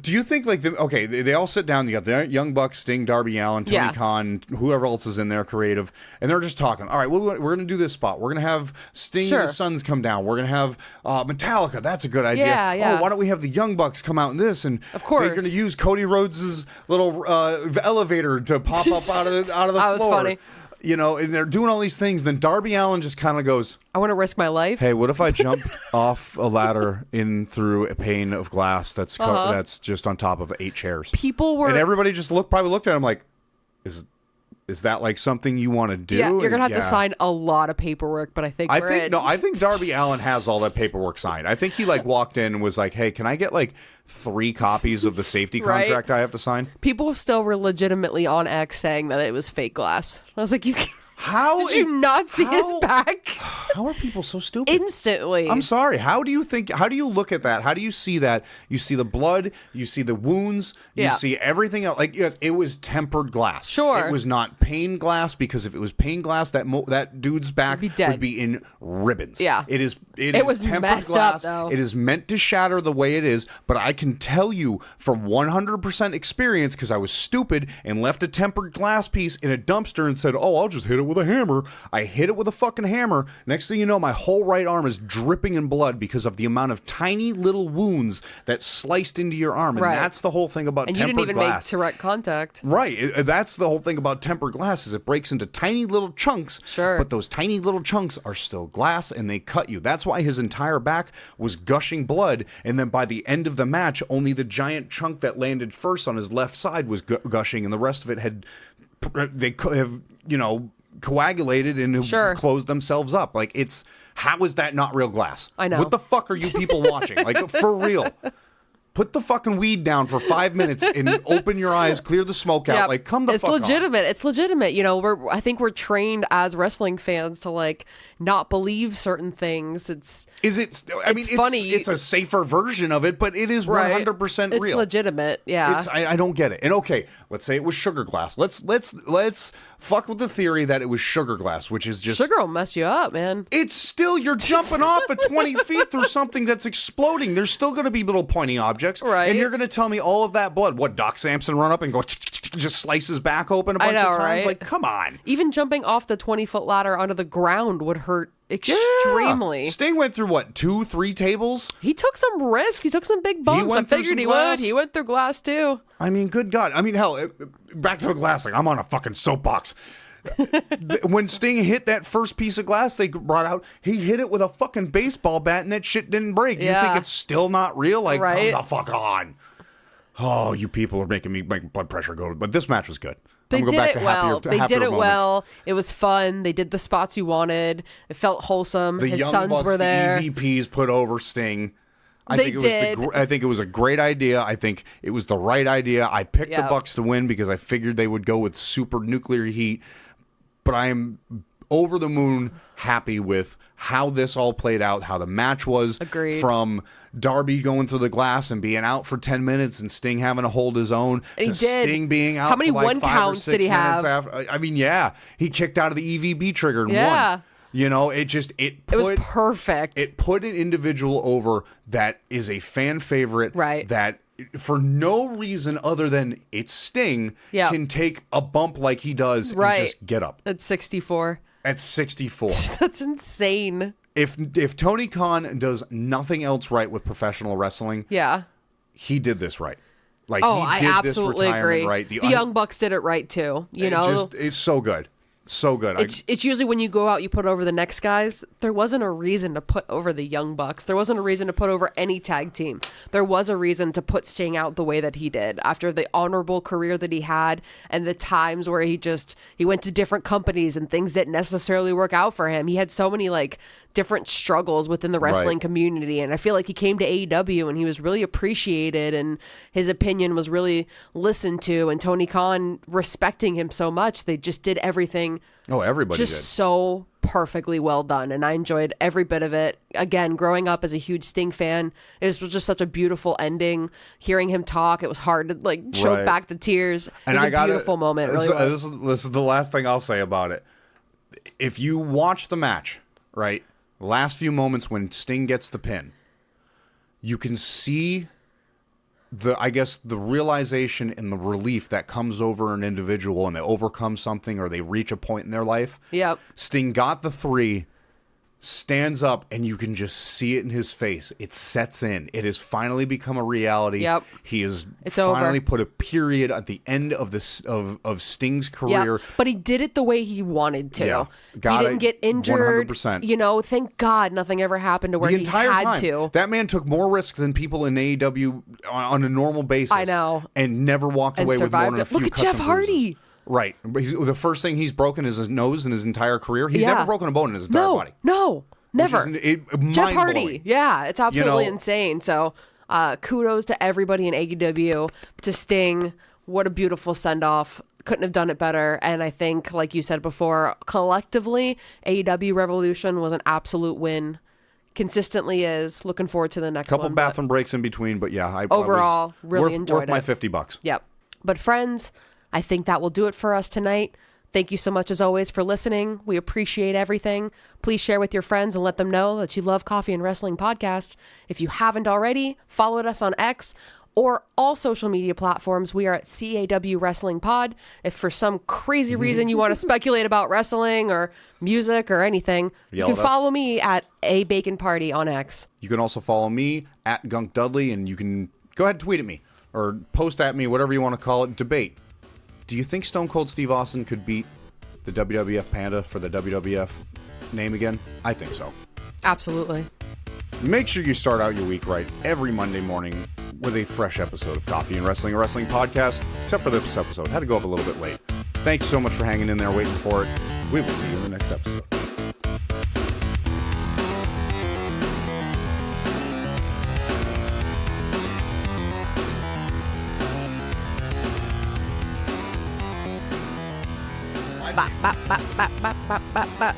[SPEAKER 2] Do you think they all sit down? You got the Young Bucks, Sting, Darby Allin, Tony Khan, whoever else is in there, creative, and they're just talking. All right, we're going to do this spot. We're going to have Sting and the Sons come down. We're going to have Metallica. That's a good idea.
[SPEAKER 1] Yeah.
[SPEAKER 2] Oh, why don't we have the Young Bucks come out in this? And
[SPEAKER 1] of course,
[SPEAKER 2] they're going to use Cody Rhodes' little elevator to pop up out of the floor.
[SPEAKER 1] That was funny.
[SPEAKER 2] and they're doing all these things. Then Darby Allin just kind of goes,
[SPEAKER 1] I want to risk my life.
[SPEAKER 2] hey, what if I jump off a ladder in through a pane of glass that's just on top of 8 chairs?
[SPEAKER 1] And
[SPEAKER 2] everybody just probably looked at him like, is that like something you want to do?
[SPEAKER 1] Yeah, you're gonna have to sign a lot of paperwork, but I think
[SPEAKER 2] Darby Allin has all that paperwork signed. I think he walked in and was like, hey, can I get 3 copies of the safety contract I have to sign?
[SPEAKER 1] People still were legitimately on X saying that it was fake glass. I was like,
[SPEAKER 2] How
[SPEAKER 1] did you not see his back?
[SPEAKER 2] How are people so stupid?
[SPEAKER 1] Instantly.
[SPEAKER 2] I'm sorry. How do you look at that? How do you see that? You see the blood, you see the wounds, you see everything else. It was tempered glass.
[SPEAKER 1] Sure.
[SPEAKER 2] It was not pane glass, because if it was pane glass, that dude's back would be in ribbons.
[SPEAKER 1] Yeah.
[SPEAKER 2] It is tempered
[SPEAKER 1] messed
[SPEAKER 2] glass.
[SPEAKER 1] up, though.
[SPEAKER 2] It is meant to shatter the way it is, but I can tell you from 100% experience, because I was stupid and left a tempered glass piece in a dumpster and said, oh, I'll just hit it with a hammer. I hit it with a fucking hammer. Next thing you know, my whole right arm is dripping in blood because of the amount of tiny little wounds that sliced into your arm. And that's the whole thing about tempered glass.
[SPEAKER 1] And you didn't even make direct contact.
[SPEAKER 2] Right. That's the whole thing about tempered glass, is it breaks into tiny little chunks.
[SPEAKER 1] Sure.
[SPEAKER 2] But those tiny little chunks are still glass, and they cut you. That's why his entire back was gushing blood. And then by the end of the match, only the giant chunk that landed first on his left side was gushing, and the rest of it they could have, coagulated and closed themselves up. How is that not real glass?
[SPEAKER 1] I know.
[SPEAKER 2] What the fuck are you people watching? For real. Put the fucking weed down for 5 minutes and open your eyes, clear the smoke out.
[SPEAKER 1] Yep.
[SPEAKER 2] Come the fuck on.
[SPEAKER 1] It's legitimate. I think we're trained as wrestling fans to not believe certain things. It's
[SPEAKER 2] funny. It's a safer version of it, but it is 100% real.
[SPEAKER 1] It's legitimate. Yeah.
[SPEAKER 2] I don't get it. And okay, let's say it was sugar glass. Let's fuck with the theory that it was sugar glass, which is just
[SPEAKER 1] sugar will mess you up, man.
[SPEAKER 2] It's still, you're jumping off at 20 feet through something that's exploding. There's still going to be little pointy objects,
[SPEAKER 1] right?
[SPEAKER 2] And you're going to tell me all of that blood. What, Doc Samson run up and go just slice his back open a bunch of times?
[SPEAKER 1] Right?
[SPEAKER 2] Come on.
[SPEAKER 1] Even jumping off the 20-foot ladder onto the ground would hurt extremely.
[SPEAKER 2] Sting went through 2-3 tables?
[SPEAKER 1] He took some risk. He took some big bumps. I figured he would. He went through glass too.
[SPEAKER 2] Good God. Hell, back to the glass. I'm on a fucking soapbox. When Sting hit that first piece of glass they brought out, he hit it with a fucking baseball bat and that shit didn't break. You think it's still not real? Come the fuck on. Oh, you people are making me make blood pressure go. But this match was good.
[SPEAKER 1] They did it well. They did it well. It was fun. They did the spots you wanted. It felt wholesome. His
[SPEAKER 2] Young
[SPEAKER 1] sons
[SPEAKER 2] Bucks,
[SPEAKER 1] were there.
[SPEAKER 2] The EVPs put over Sting. I think it was a great idea. I think it was the right idea. I picked the Bucks to win because I figured they would go with super nuclear heat. But I am over the moon happy with how this all played out, how the match was.
[SPEAKER 1] Agreed.
[SPEAKER 2] From Darby going through the glass and being out for 10 minutes and Sting having to hold his own, to Sting being out
[SPEAKER 1] how many
[SPEAKER 2] for 5
[SPEAKER 1] counts
[SPEAKER 2] or 6
[SPEAKER 1] did he
[SPEAKER 2] minutes
[SPEAKER 1] have?
[SPEAKER 2] after. He kicked out of the EVB trigger and won. It
[SPEAKER 1] was perfect.
[SPEAKER 2] It put an individual over that is a fan favorite,
[SPEAKER 1] right?
[SPEAKER 2] That for no reason other than it's Sting can take a bump like he does and just get up.
[SPEAKER 1] At 64.
[SPEAKER 2] At 64.
[SPEAKER 1] That's insane.
[SPEAKER 2] If Tony Khan does nothing else right with professional wrestling, he did this right.
[SPEAKER 1] I absolutely agree.
[SPEAKER 2] Right.
[SPEAKER 1] The Young Bucks did it right too.
[SPEAKER 2] It's so good. So good.
[SPEAKER 1] It's usually when you go out, you put over the next guys. There wasn't a reason to put over the Young Bucks. There wasn't a reason to put over any tag team. There was a reason to put Sting out the way that he did after the honorable career that he had and the times where he went to different companies and things didn't necessarily work out for him. He had so many different struggles within the wrestling community, and I feel like he came to AEW and he was really appreciated and his opinion was really listened to, and Tony Khan respecting him so much, they just did everything
[SPEAKER 2] everybody
[SPEAKER 1] just
[SPEAKER 2] did.
[SPEAKER 1] So perfectly well done, and I enjoyed every bit of it. Again, growing up as a huge Sting fan, it was just such a beautiful ending. Hearing him talk, it was hard to choke back the tears. It was a beautiful moment.
[SPEAKER 2] This is the last thing I'll say about it. If you watch the match, right, last few moments when Sting gets the pin, you can see the realization and the relief that comes over an individual and they overcome something or they reach a point in their life.
[SPEAKER 1] Yep.
[SPEAKER 2] Sting got the 3, stands up, and you can just see it in his face. It sets in. It has finally become a reality.
[SPEAKER 1] Yep.
[SPEAKER 2] He has
[SPEAKER 1] It's
[SPEAKER 2] finally
[SPEAKER 1] over.
[SPEAKER 2] put a period at the end of this of Sting's career.
[SPEAKER 1] But he did it the way he wanted to.
[SPEAKER 2] Yeah.
[SPEAKER 1] He
[SPEAKER 2] Got
[SPEAKER 1] didn't
[SPEAKER 2] it.
[SPEAKER 1] get injured.
[SPEAKER 2] 100%.
[SPEAKER 1] You know, thank God nothing ever happened to where
[SPEAKER 2] The
[SPEAKER 1] he
[SPEAKER 2] entire
[SPEAKER 1] had
[SPEAKER 2] time,
[SPEAKER 1] to.
[SPEAKER 2] that man took more risk than people in AEW on a normal basis.
[SPEAKER 1] I know.
[SPEAKER 2] And never walked
[SPEAKER 1] And
[SPEAKER 2] away with more
[SPEAKER 1] survived
[SPEAKER 2] than a
[SPEAKER 1] it.
[SPEAKER 2] few
[SPEAKER 1] Look at
[SPEAKER 2] cuts
[SPEAKER 1] Jeff
[SPEAKER 2] and bruises.
[SPEAKER 1] Hardy.
[SPEAKER 2] Right. The first thing he's broken is his nose in his entire career. He's
[SPEAKER 1] Yeah.
[SPEAKER 2] never broken a bone in his entire body.
[SPEAKER 1] No, never. Jeff Hardy.
[SPEAKER 2] Mind-blowing.
[SPEAKER 1] Yeah, it's absolutely
[SPEAKER 2] You know-
[SPEAKER 1] insane. So kudos to everybody in AEW, to Sting. What a beautiful send-off. Couldn't have done it better. And I think, like you said before, collectively, AEW Revolution was an absolute win. Consistently is. Looking forward to the next
[SPEAKER 2] Couple
[SPEAKER 1] one. but
[SPEAKER 2] bathroom breaks in between, but yeah, I
[SPEAKER 1] overall,
[SPEAKER 2] was
[SPEAKER 1] really enjoyed
[SPEAKER 2] worth my
[SPEAKER 1] it.
[SPEAKER 2] $50.
[SPEAKER 1] Yep. But friends, I think that will do it for us tonight. Thank you so much, as always, for listening. We appreciate everything. Please share with your friends and let them know that you love Coffee and Wrestling Podcast. If you haven't already, follow us on X or all social media platforms. We are at CAW Wrestling Pod. If for some crazy reason you want to speculate about wrestling or music or anything,
[SPEAKER 2] Yell
[SPEAKER 1] you can
[SPEAKER 2] at us.
[SPEAKER 1] follow me at A Bacon Party on X.
[SPEAKER 2] You can also follow me at Gunk Dudley, and you can go ahead and tweet at me or post at me, whatever you want to call it. Debate. Do you think Stone Cold Steve Austin could beat the WWF Panda for the WWF name again? I think so.
[SPEAKER 1] Absolutely.
[SPEAKER 2] Make sure you start out your week right every Monday morning with a fresh episode of Coffee and Wrestling, a wrestling podcast, except for this episode. Had to go up a little bit late. Thanks so much for hanging in there waiting for it. We will see you in the next episode.
[SPEAKER 1] Ba, ba, ba, ba, ba, ba, ba, ba.